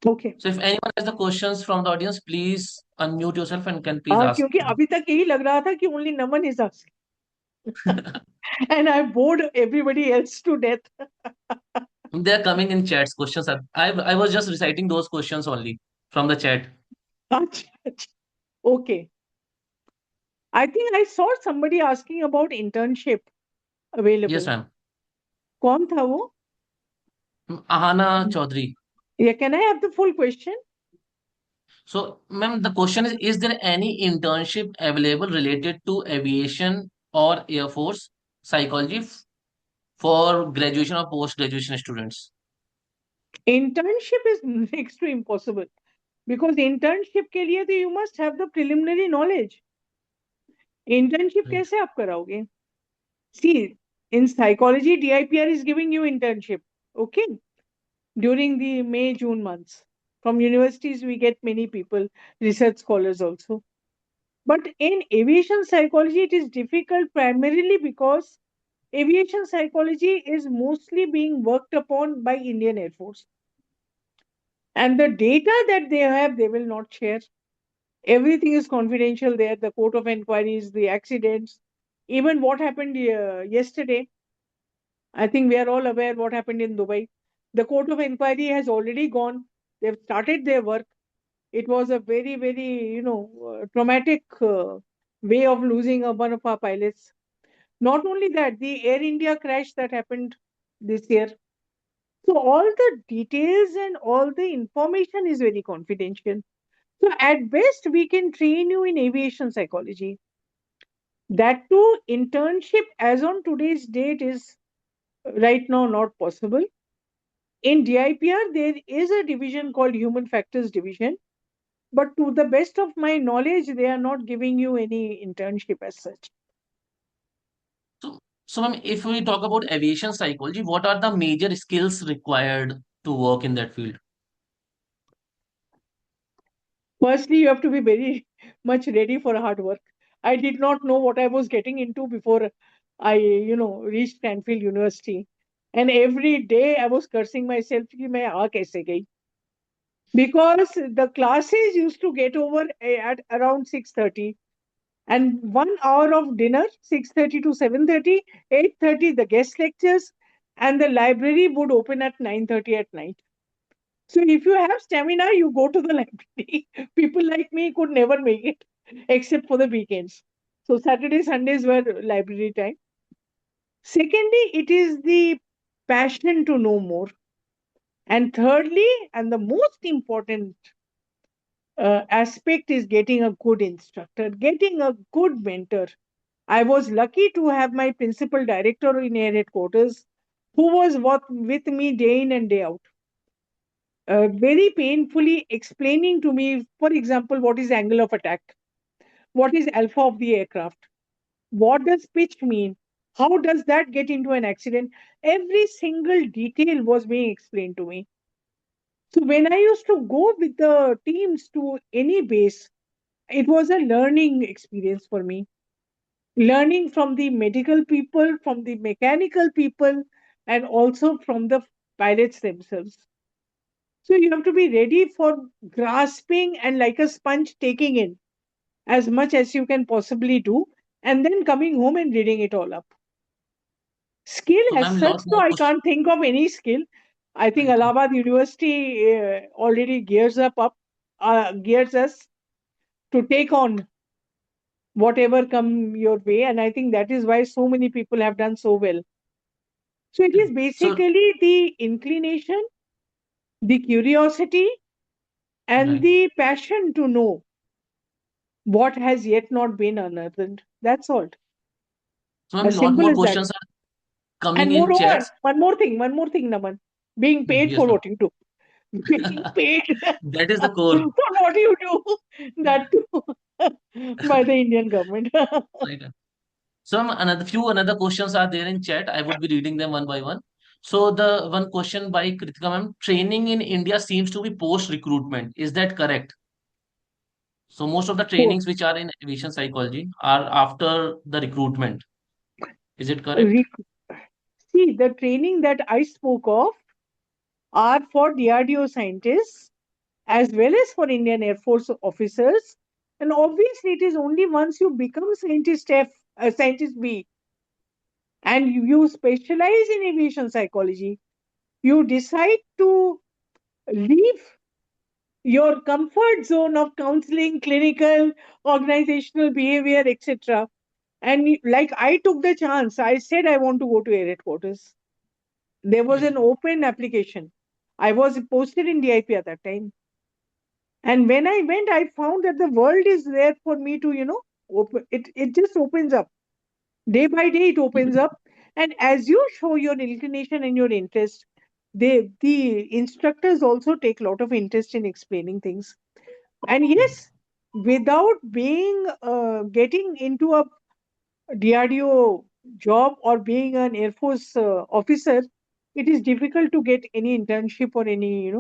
Okay. So if anyone has the questions from the audience, please unmute yourself and can please हाँ, ask. क्योंकि अभी तक यही लग रहा था कि only Naman is asking. And I bored everybody else to death. They are coming in chats. Questions are. I was just reciting those questions only from the chat. अच्छा, अच्छा. Okay. I think I saw somebody asking about internship Yes, available. ma'am. कौन था वो? Ahana Chaudhary. Yeah, can I have the full question? So, ma'am, the question is there any internship available related to aviation or Air Force psychology for graduation or post-graduation students? Internship is next to impossible because internship के लिए तो you must have the preliminary knowledge. Internship Right. कैसे आप कराओगे? See, in psychology, DIPR is giving you internship, okay, during the May, June months. From universities, we get many people, research scholars also. But in aviation psychology, it is difficult primarily because aviation psychology is mostly being worked upon by Indian Air Force. And the data that they have, they will not share. Everything is confidential there, the court of inquiries, the accidents, even what happened yesterday. I think we are all aware what happened in Dubai. The court of inquiry has already gone. They've started their work. It was a very, very, traumatic way of losing one of our pilots. Not only that, the Air India crash that happened this year. So all the details and all the information is very confidential. So at best, we can train you in aviation psychology. That too, internship as on today's date is right now not possible. In DIPR, there is a division called Human Factors Division, but to the best of my knowledge, they are not giving you any internship as such. So, ma'am, if we talk about aviation psychology, what are the major skills required to work in that field? Firstly, you have to be very much ready for hard work. I did not know what I was getting into before I, reached Cranfield University. And every day I was cursing myself कि मैं आ कैसे गई. Because the classes used to get over at around 6:30. And 1 hour of dinner, 6:30 to 7:30, 8:30 the guest lectures, and the library would open at 9:30 at night. So if you have stamina, you go to the library. People like me could never make it, except for the weekends. So Saturday, Sundays were library time. Secondly, it is the passion to know more. And thirdly, and the most important aspect is getting a good instructor, getting a good mentor. I was lucky to have my principal director in air headquarters who was with me day in and day out, very painfully explaining to me, for example, what is angle of attack, what is alpha of the aircraft, what does pitch mean, how does that get into an accident. Every single detail was being explained to me. So when I used to go with the teams to any base, it was a learning experience for me. Learning from the medical people, from the mechanical people, and also from the pilots themselves. So you have to be ready for grasping and like a sponge taking in as much as you can possibly do, and then coming home and reading it all up. Skill So, as ma'am, such, lot so more I questions. can't think of any skill. I think Right. Allahabad University already gears us to take on whatever come your way, and I think that is why so many people have done so well. So it is So, basically the inclination, the curiosity, and right. the passion to know what has yet not been unearthed. That's all. So, ma'am, As lot simple more as that. questions are coming And in moreover, chats. one more thing, Naman. Being paid Yes, for ma'am. what you do. Being paid That is the for core. what you do. That too. by the Indian government. Right. So another questions are there in chat. I would be reading them one by one. So the one question by Kritika ma'am, training in India seems to be post recruitment. Is that correct? So most of the So, trainings which are in aviation psychology are after the recruitment. Is it correct? rec- see, the training that I spoke of are for DRDO scientists as well as for Indian Air Force officers. And obviously, it is only once you become scientist F, scientist B, and you specialize in aviation psychology, you decide to leave your comfort zone of counseling, clinical, organizational behavior, etc. And like I took the chance, I said I want to go to air headquarters. There was Right. an open application. I was posted in DIP at that time. And when I went, I found that the world is there for me to, open. It just opens up. Day by day, it opens up. And as you show your inclination and your interest, the instructors also take a lot of interest in explaining things. And yes, without being getting into a DRDO job or being an Air Force officer, it is difficult to get any internship or any.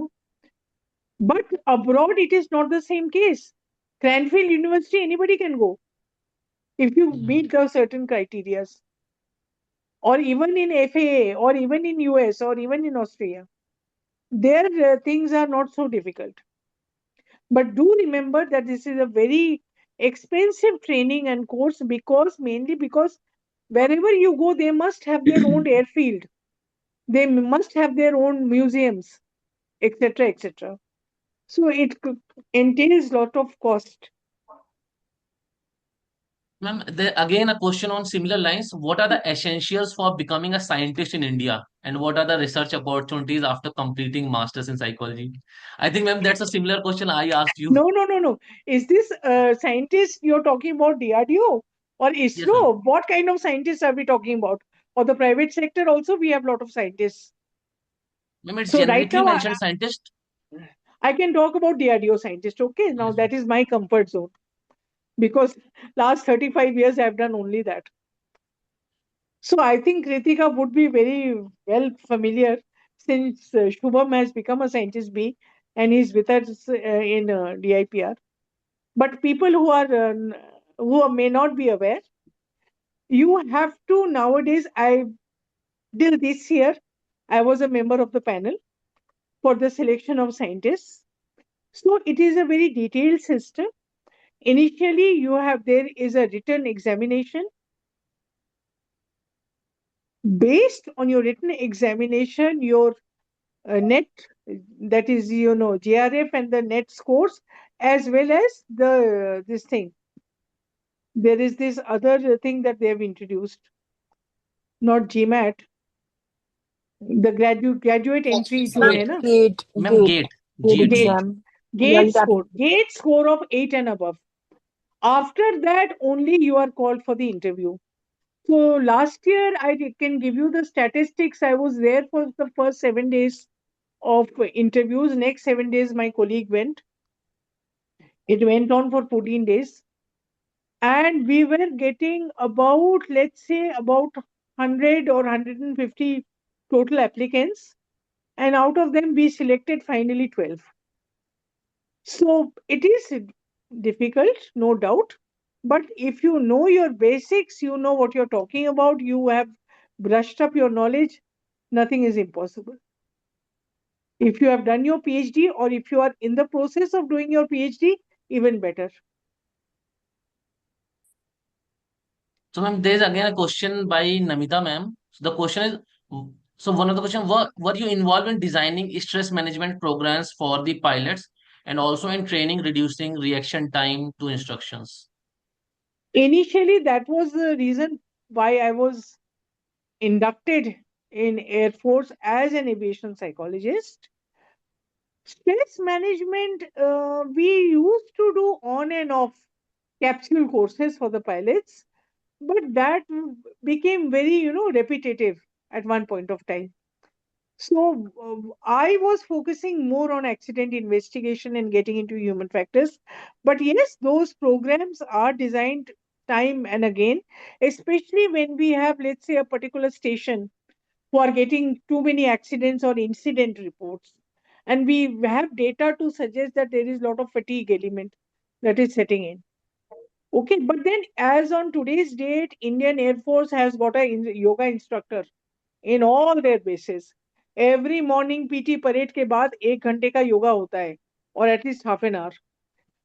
But abroad, it is not the same case. Cranfield University, anybody can go if you Mhm. meet the certain criteria, or even in FAA, or even in US, or even in Austria. There, things are not so difficult. But do remember that this is a very expensive training and course mainly because wherever you go, they must have their own airfield. They must have their own museums, etc., etc. So it entails lot of cost. Ma'am, there again a question on similar lines. What are the essentials for becoming a scientist in India? And what are the research opportunities after completing masters in psychology? I think, ma'am, that's a similar question I asked you. No, no, no, no. Is this scientist you're talking about DRDO or Yes, ma'am. ISRO? What kind of scientists are we talking about? Or the private sector also, we have a lot of scientists. Ma'am, it's So right generically now, mentioned scientist. I can talk about DRDO scientist. Okay, now Yes, ma'am. that is my comfort zone because last 35 years I've done only that. So I think Kritika would be very well familiar since Shubham has become a scientist B and he's with us in DIPR. But people who may not be aware, you have to nowadays. I till this year, I was a member of the panel for the selection of scientists. So it is a very detailed system. Initially, there is a written examination. Based on your written examination, your net, that is JRF and the net scores, as well as the this thing. There is this other thing that they have introduced, not GMAT, the graduate entry जो Gate. है ना, Gate, Ma'am, gate, gate. gate GATE. gate exam. Yeah, gate that score gate score of 8 and above. After that, only you are called for the interview. So last year, can give you the statistics. I was there for the first 7 days of interviews. Next 7 days, my colleague went. It went on for 14 days. And we were getting about, let's say, about 100 or 150 total applicants. And out of them, we selected finally 12. So it is difficult, no doubt. But if you know your basics, you know what you're talking about, you have brushed up your knowledge, nothing is impossible. If you have done your PhD or if you are in the process of doing your PhD, even better. So, ma'am, there's again a question by Namita, ma'am. So, the question is, so one of the question, were you involved in designing stress management programs for the pilots and also in training, reducing reaction time to instructions? Initially, that was the reason why I was inducted in Air Force as an aviation psychologist. Stress management, we used to do on and off capsule courses for the pilots, but that became very, repetitive at one point of time. So I was focusing more on accident investigation and getting into human factors. But yes, those programs are designed time and again, especially when we have, let's say, a particular station who are getting too many accidents or incident reports. And we have data to suggest that there is a lot of fatigue element that is setting in. Okay, but then as on today's date, Indian Air Force has got a yoga instructor in all their bases. Every morning PT parade के बाद 1 घंटे का yoga होता है, or at least half an hour.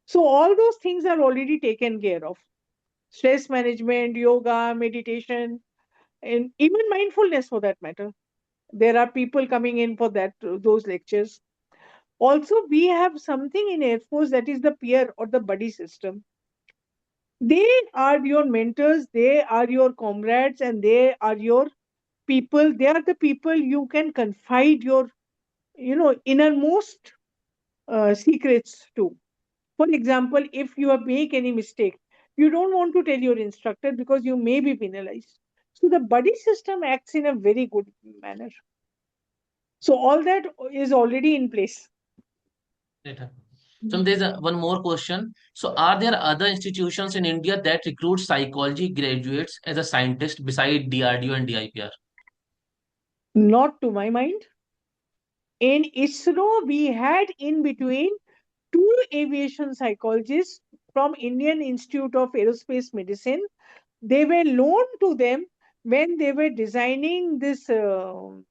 So all those things are already taken care of. Stress management, yoga, meditation, and even mindfulness for that matter. There are people coming in for that those lectures. Also, we have something in Air Force that is the peer or the buddy system. They are your mentors, they are your comrades, and they are your people. They are the people you can confide your innermost secrets to. For example, if you have make any mistake, you don't want to tell your instructor because you may be penalized. So the buddy system acts in a very good manner. So all that is already in place. Right. So there's one more question. So are there other institutions in India that recruit psychology graduates as a scientist beside DRDO and DIPR? Not to my mind. In ISRO, we had in between two aviation psychologists from Indian Institute of Aerospace Medicine. They were loaned to them when they were designing this, for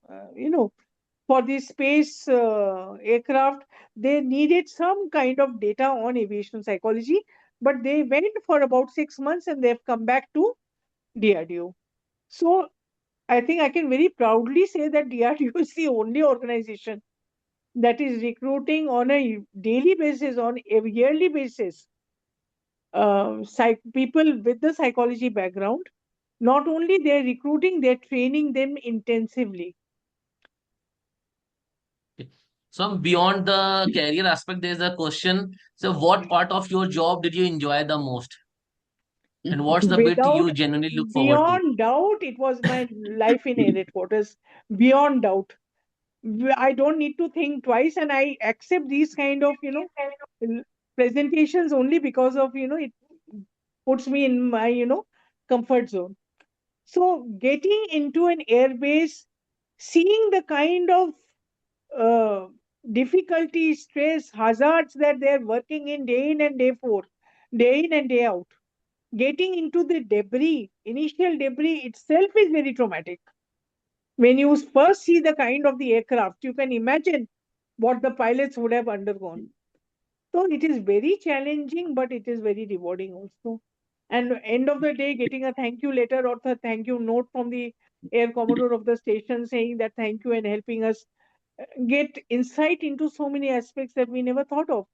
the space aircraft. They needed some kind of data on aviation psychology, but they went for about 6 months and they've come back to DRDO. So I think I can very proudly say that DRDO is the only organization that is recruiting on a daily basis, on a yearly basis, people with the psychology background. Not only they're recruiting, they're training them intensively. So beyond the career aspect, there's a question. So what part of your job did you enjoy the most? And what's the bit Without, you genuinely look forward to? beyond doubt, it was my life in air headquarters. Beyond doubt. I don't need to think twice, and I accept these kind of, presentations only because of, it puts me in my, comfort zone. So getting into an airbase, seeing the kind of uh, difficulty, stress, hazards that they're working in day in and day in and day out. Getting into the debris, initial debris itself is very traumatic. When you first see the kind of the aircraft, you can imagine what the pilots would have undergone. So it is very challenging, but it is very rewarding also. And end of the day, getting a thank you letter or the thank you note from the air commodore of the station saying that thank you and helping us get insight into so many aspects that we never thought of.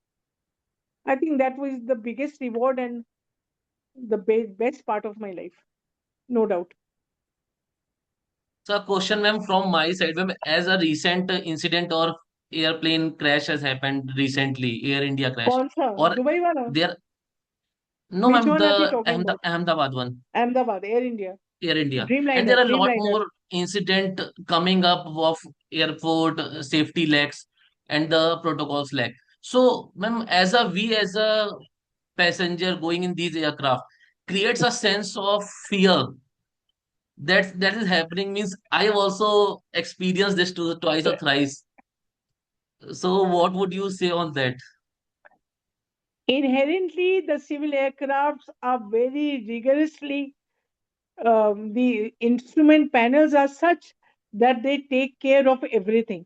I think that was the biggest reward and the best part of my life, no doubt. So a question, ma'am, from my side, ma'am, as a recent incident or airplane crash has happened recently, Air India crash, कौन सा or Dubai वाला? there, no, Which ma'am, one are we the talking about? Ahmedabad one, Ahmedabad, Air India, Air India, and Dreamliner, there are a lot Dreamliner. more incident coming up of airport safety lacks and the protocols lack. So, ma'am, as a passenger going in these aircraft creates a sense of fear that is happening means I have also experienced this twice or thrice. So what would you say on that? Inherently, the civil aircrafts are very rigorously, the instrument panels are such that they take care of everything.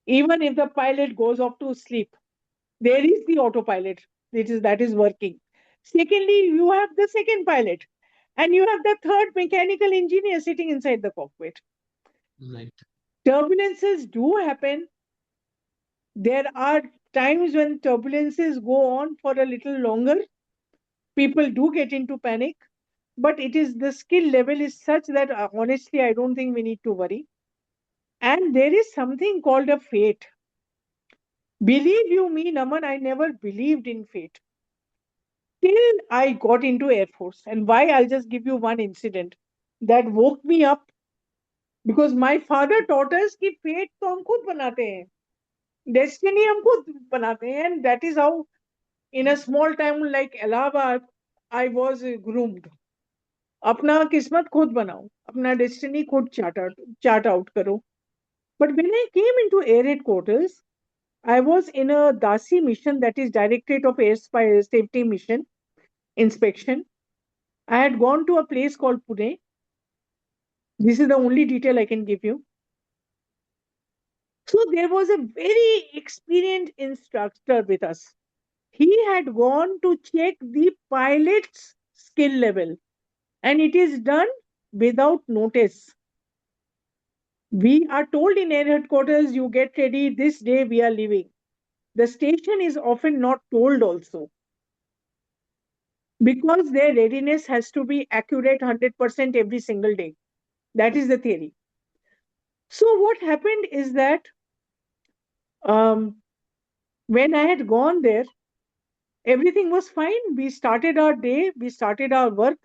Even if the pilot goes off to sleep, there is the autopilot that is working. Secondly, you have the second pilot, and you have the third mechanical engineer sitting inside the cockpit. Right. Turbulences do happen. There are times when turbulences go on for a little longer. People do get into panic, but it is the skill level is such that honestly, I don't think we need to worry. And there is something called a fate. Believe you me, Naman, I never believed in fate till I got into Air Force. And why? I'll just give you one incident that woke me up Because my father taught us कि fate तो हम खुद बनाते हैं, destiny हम खुद बनाते हैं, and that is how in a small town like Allahabad I was groomed. अपना किस्मत खुद बनाओ, अपना destiny खुद chart out करो. But when I came into air headquarters, I was in a DASI mission, that is Directorate of Air Safety Mission Inspection. I had gone to a place called Pune. This is the only detail I can give you. So there was a very experienced instructor with us. He had gone to check the pilot's skill level, and it is done without notice. We are told in air headquarters, you get ready, this day we are leaving. The station is often not told also, because their readiness has to be accurate 100% every single day. That is the theory. So what happened is that when I had gone there, everything was fine. We started our day, we started our work.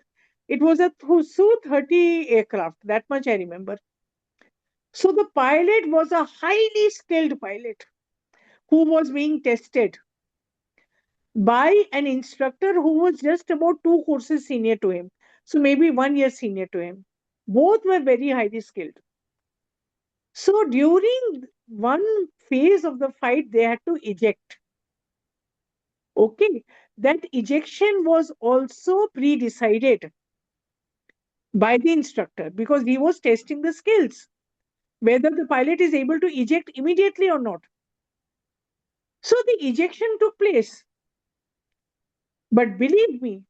It was a Su-30 aircraft, that much I remember. So the pilot was a highly skilled pilot who was being tested by an instructor who was just about 2 courses senior to him. So maybe 1 year senior to him. Both were very highly skilled. So during one phase of the fight, they had to eject. Okay, that ejection was also pre-decided by the instructor because he was testing the skills, whether the pilot is able to eject immediately or not. So the ejection took place. But believe me,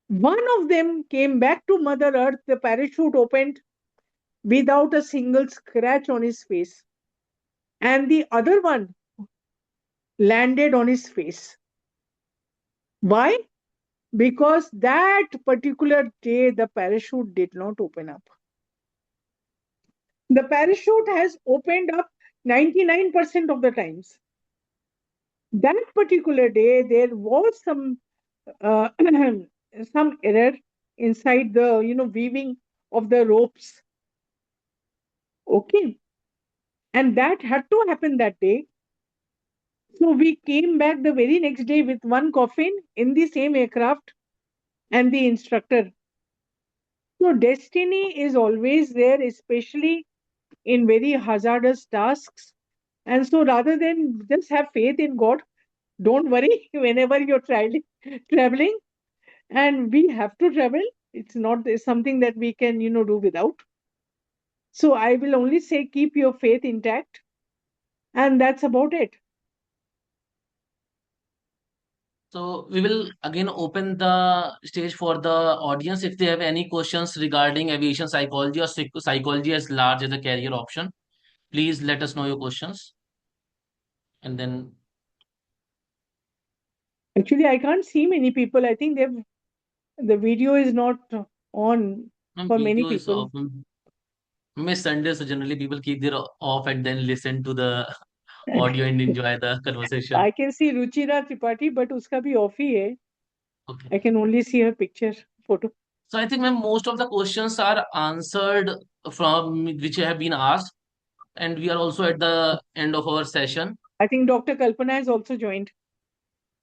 one of them came back to Mother Earth, the parachute opened without a single scratch on his face. And the other one landed on his face. Why? Because that particular day, the parachute did not open up. The parachute has opened up 99% of the times. That particular day, there was some some error inside the weaving of the ropes. Okay, and that had to happen that day. So we came back the very next day with one coffin in the same aircraft and the instructor. So destiny is always there, especially in very hazardous tasks. And so rather than just have faith in God, don't worry whenever you're traveling, and we have to travel. It's not something that we can, do without. So I will only say keep your faith intact, and that's about it. So we will again open the stage for the audience. If they have any questions regarding aviation psychology or psychology as large as a career option, please let us know your questions. And then Actually, I can't see many people. I think the video is not on for many video is people. off. Miss Sunday, so generally people keep their off and then listen to the audio and enjoy the conversation. I can see Ruchira Tripathi, but uska bhi off hi hai. Okay. I can only see her picture photo. So I think ma'am, most of the questions are answered from which have been asked, and we are also at the end of our session. I think Dr. Kalpana has also joined.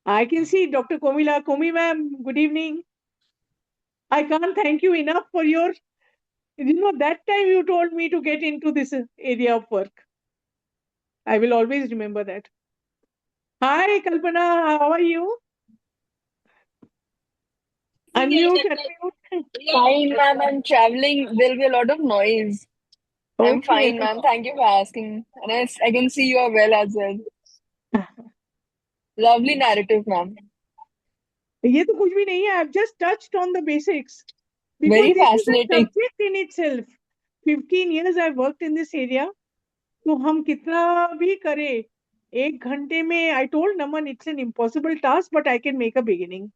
I can see Dr. Komila. Komi ma'am, good evening. I can't thank you enough for your, that time you told me to get into this area of work. I will always remember that. Hi, Kalpana. How are you? Unmute, unmute. Fine, ma'am. I'm traveling. There'll be a lot of noise. I'm Okay. fine, ma'am. Thank you for asking. And I can see you are well as well. Lovely narrative, ma'am. ये तो कुछ भी नहीं है. I've just touched on the basics because Very this is a fascinating. subject in itself. 15 years I've worked in this area. तो हम कितना भी करें, 1 घंटे में, I told Naman it's an impossible task, but I can make a beginning.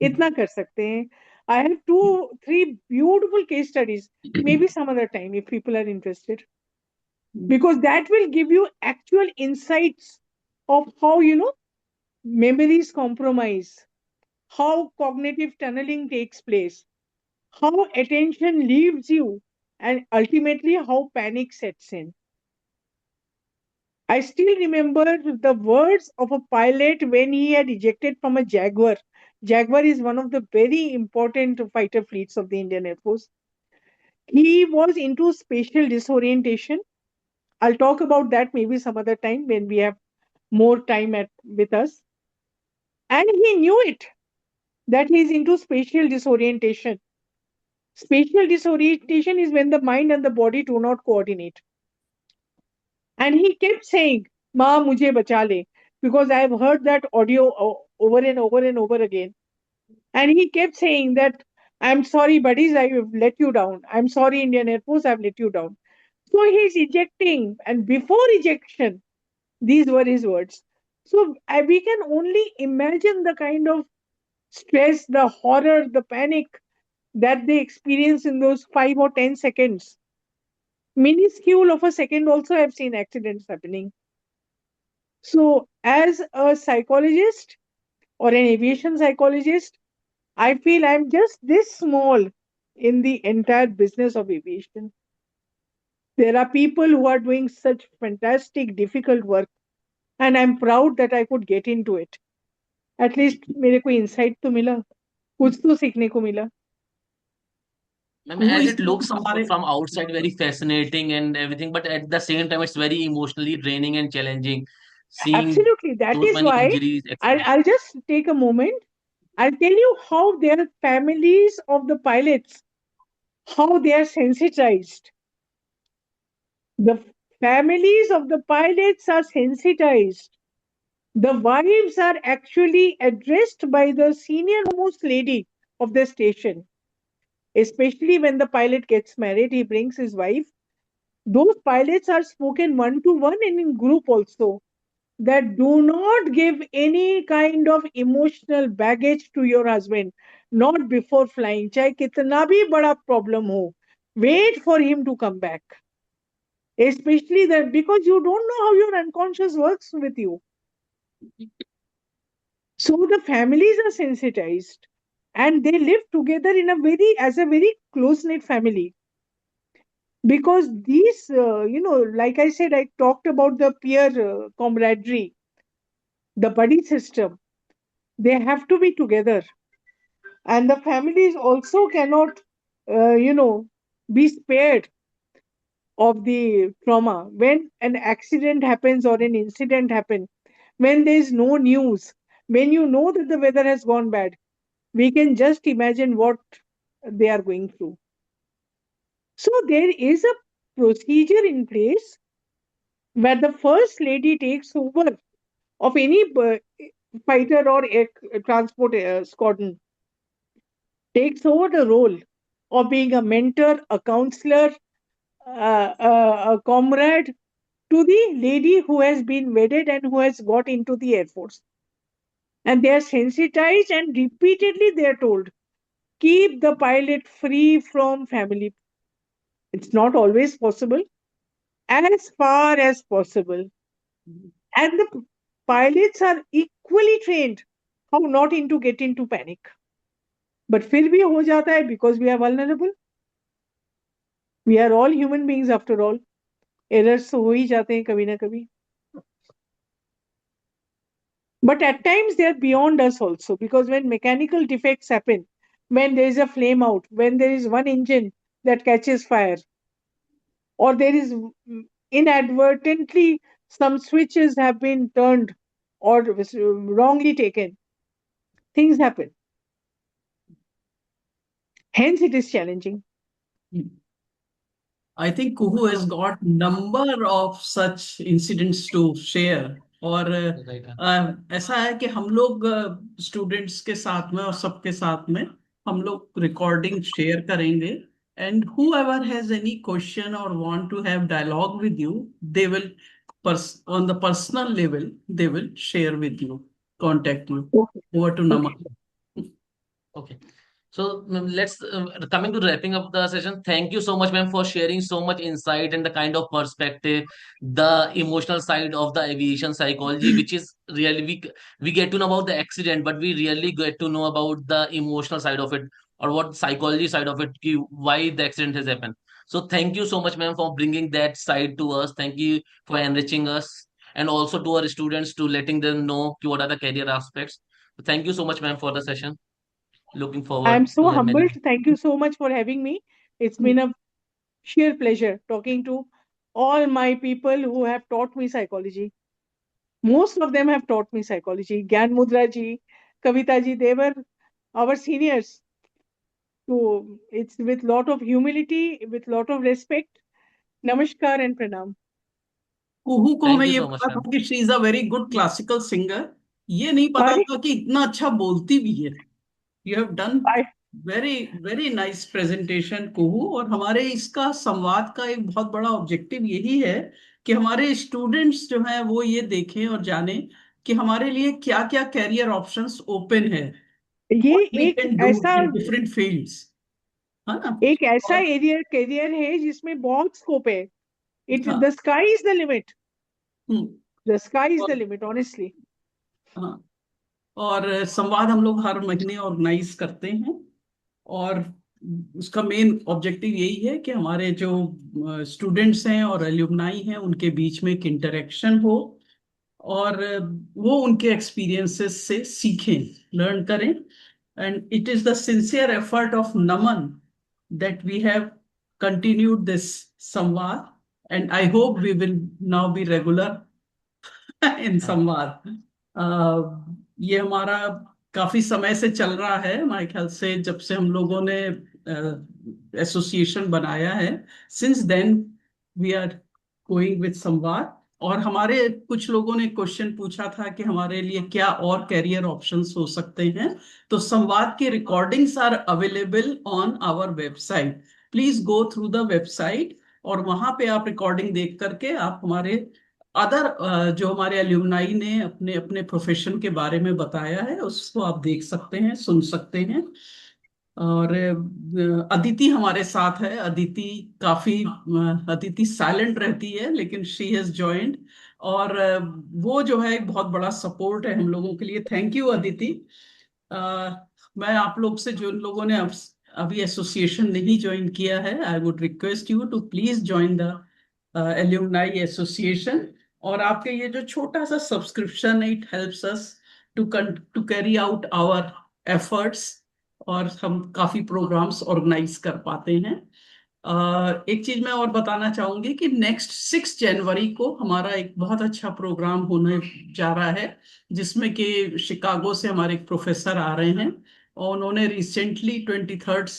इतना कर सकते हैं. I have 2-3 beautiful case studies. Maybe some other time if people are interested. Because that will give you actual insights of how, memories compromise, how cognitive tunneling takes place, how attention leaves you and ultimately how panic sets in. I still remember the words of a pilot when he had ejected from a Jaguar. Jaguar is one of the very important fighter fleets of the Indian Air Force. He was into spatial disorientation. I'll talk about that maybe some other time when we have more time with us. And he knew it, that he's into spatial disorientation. Spatial disorientation is when the mind and the body do not coordinate. And he kept saying, Ma, mujhe bacha le, because I have heard that audio over and over and over again. And he kept saying that, I'm sorry, buddies, I have let you down. I'm sorry, Indian Air Force, I've let you down. So he's ejecting, and before ejection, these were his words. So we can only imagine the kind of stress, the horror, the panic that they experience in those 5 or 10 seconds. Minuscule of a second, also, I've seen accidents happening. So, as a psychologist or an aviation psychologist, I feel I'm just this small in the entire business of aviation. There are people who are doing such fantastic, difficult work, and I'm proud that I could get into it. At least मेरे को insight तो मिला, कुछ तो सीखने को मिला. Ma'am, वो as इस it looks हमारे from outside very fascinating and everything, but at the same time, it's very emotionally draining and challenging. Seeing Absolutely. That those is many why injuries, I'll accidents. just take a moment. I'll tell you how their families of the pilots, how they are sensitized. The families of the pilots are sensitized. The wives are actually addressed by the senior most lady of the station. Especially when the pilot gets married, he brings his wife. Those pilots are spoken one to one and in group also. That do not give any kind of emotional baggage to your husband, not before flying. Chahe kitna bhi bada problem ho, wait for him to come back. Especially that because you don't know how your unconscious works with you. So the families are sensitized and they live together in as a very close knit family. Because these, like I said, I talked about the peer camaraderie, the buddy system. They have to be together, and the families also cannot, uh, you know, be spared of the trauma when an accident happens or an incident happens. When there is no news, when you know that the weather has gone bad, we can just imagine what they are going through. So there is a procedure in place where the first lady takes over of any fighter or air transport squadron, takes over the role of being a mentor, a counselor, a comrade to the lady who has been wedded and who has got into the Air Force. And they are sensitized and repeatedly they are told, keep the pilot free from family. It's not always possible, as far as possible. And the pilots are equally trained how not into get into panic. But फिर भी हो जाता है because we are vulnerable. We are all human beings after all. Errors तो हो ही जाते हैं कभी ना कभी. But at times they are beyond us also, because when mechanical defects happen, when there is a flame out, when there is one engine that catches fire, or there is inadvertently some switches have been turned or wrongly taken, things happen. Hence, it is challenging. I think Kuhu has got number of such incidents to share. और Right. ऐसा है कि हम लोग students के साथ में और सबके साथ में हम लोग रिकॉर्डिंग शेयर करेंगे, and whoever has any question or want to have dialogue with you, they will on the personal level they will share with you, contact you. Okay. Over to Naman. Okay. So let's coming to wrapping up the session. Thank you so much, ma'am, for sharing so much insight and the kind of perspective, the emotional side of the aviation psychology, which is really we get to know about the accident, but we really get to know about the emotional side of it or what psychology side of it, why the accident has happened. So thank you so much, ma'am, for bringing that side to us. Thank you for enriching us, and also to our students to letting them know what are the career aspects. So thank you so much, ma'am, for the session. Looking I'm forward to so have many. humbled. Thank you so much for having me. It's been a sheer pleasure talking to all my people who have taught me psychology. Most of them have taught me psychology. Gyan Mudra ji, Kavita ji, they were our seniors. So it's with lot of humility, with lot of respect. Namaskar and pranam. कुहू को हमें Thank you ये so much, पता था ma'am. कि she is a very good classical singer, ये नहीं पता Are था कि इतना अच्छा बोलती भी है. You have done I, very very nice presentation Kuhu. और हमारे इसका संवाद का एक बहुत बड़ा ऑब्जेक्टिव यही है कि हमारे स्टूडेंट्स जो हैं वो ये देखें और जानें कि हमारे लिए क्या क्या कैरियर ऑप्शंस ओपन है, ये व्हाट वी एक कैन डू ऐसा इन डिफरेंट फील्ड्स, है ना. एक ऐसा और करियर है जिसमें बहुत स्कोप है. इट हाँ. The sky is the limit. Hmm, the sky is the और लिमिट ऑनेस्टली. हाँ, और संवाद हम लोग हर महीने ऑर्गेनाइज करते हैं. और उसका मेन ऑब्जेक्टिव यही है कि हमारे जो स्टूडेंट्स हैं और एल्यूमनाई हैं उनके बीच में एक इंटरेक्शन हो, और वो उनके एक्सपीरियंसेस से सीखें, लर्न करें. And it is the sincere effort of Naman that we have continued this samvad, and I hope we will now be regular इन संवाद. ये हमारा काफी समय से चल रहा है, हमारे ख्याल से जब से हम लोगों ने एसोसिएशन बनाया है. Since then we are going with Samvad. और हमारे कुछ लोगों ने क्वेश्चन पूछा था कि हमारे लिए क्या और कैरियर ऑप्शंस हो सकते हैं. तो संवाद की recordings are available on our website. Please go through the website, और वहां पे आप रिकॉर्डिंग देख करके आप हमारे अदर जो हमारे एल्यूमनाई ने अपने अपने प्रोफेशन के बारे में बताया है उसको आप देख सकते हैं, सुन सकते हैं. और अदिति हमारे साथ है. अदिति काफी अदिति साइलेंट रहती है लेकिन शी हैज ज्वाइंड, और वो जो है एक बहुत बड़ा सपोर्ट है हम लोगों के लिए. Thank you Aditi. अ, मैं आप लोग से, जो लोगों ने अभी एसोसिएशन नहीं ज्वाइन किया है, I would request you to please join the alumni association. और आपके ये जो छोटा सा सब्सक्रिप्शन है, it helps us to carry out our efforts, और हम काफी प्रोग्राम्स ऑर्गेनाइज कर पाते हैं. एक चीज मैं और बताना चाहूंगी कि नेक्स्ट 6 जनवरी को हमारा एक बहुत अच्छा प्रोग्राम होने जा रहा है, जिसमें कि शिकागो से हमारे एक प्रोफेसर आ रहे हैं, और उन्होंने रिसेंटली 23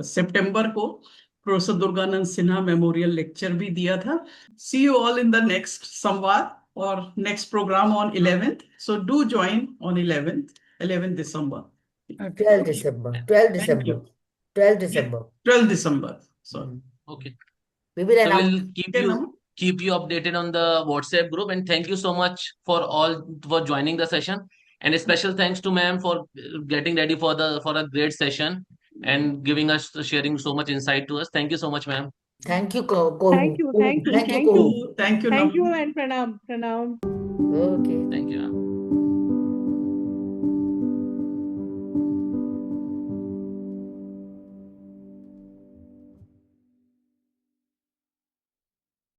सितंबर को professor Durganand Sinha memorial lecture भी दिया था. See you all in the next Samvad और next program on 11th. So do join on 11th December. 12 December, 12 Thank December, you. 12 Yeah, December. 12th December. So, Mm. Okay. We will So announce. we'll okay, now. keep you updated on the WhatsApp group. And thank you so much for all for joining the session. And a special thanks to ma'am for getting ready for a great session and giving us sharing so much insight to us. Thank you so much, ma'am. Thank you, thank Kohu. you, Kohu. thank you, Thank you, thank Kohu. you, Thank you, thank you, Naman. and pranam, pranam. Okay. Thank you, ma'am.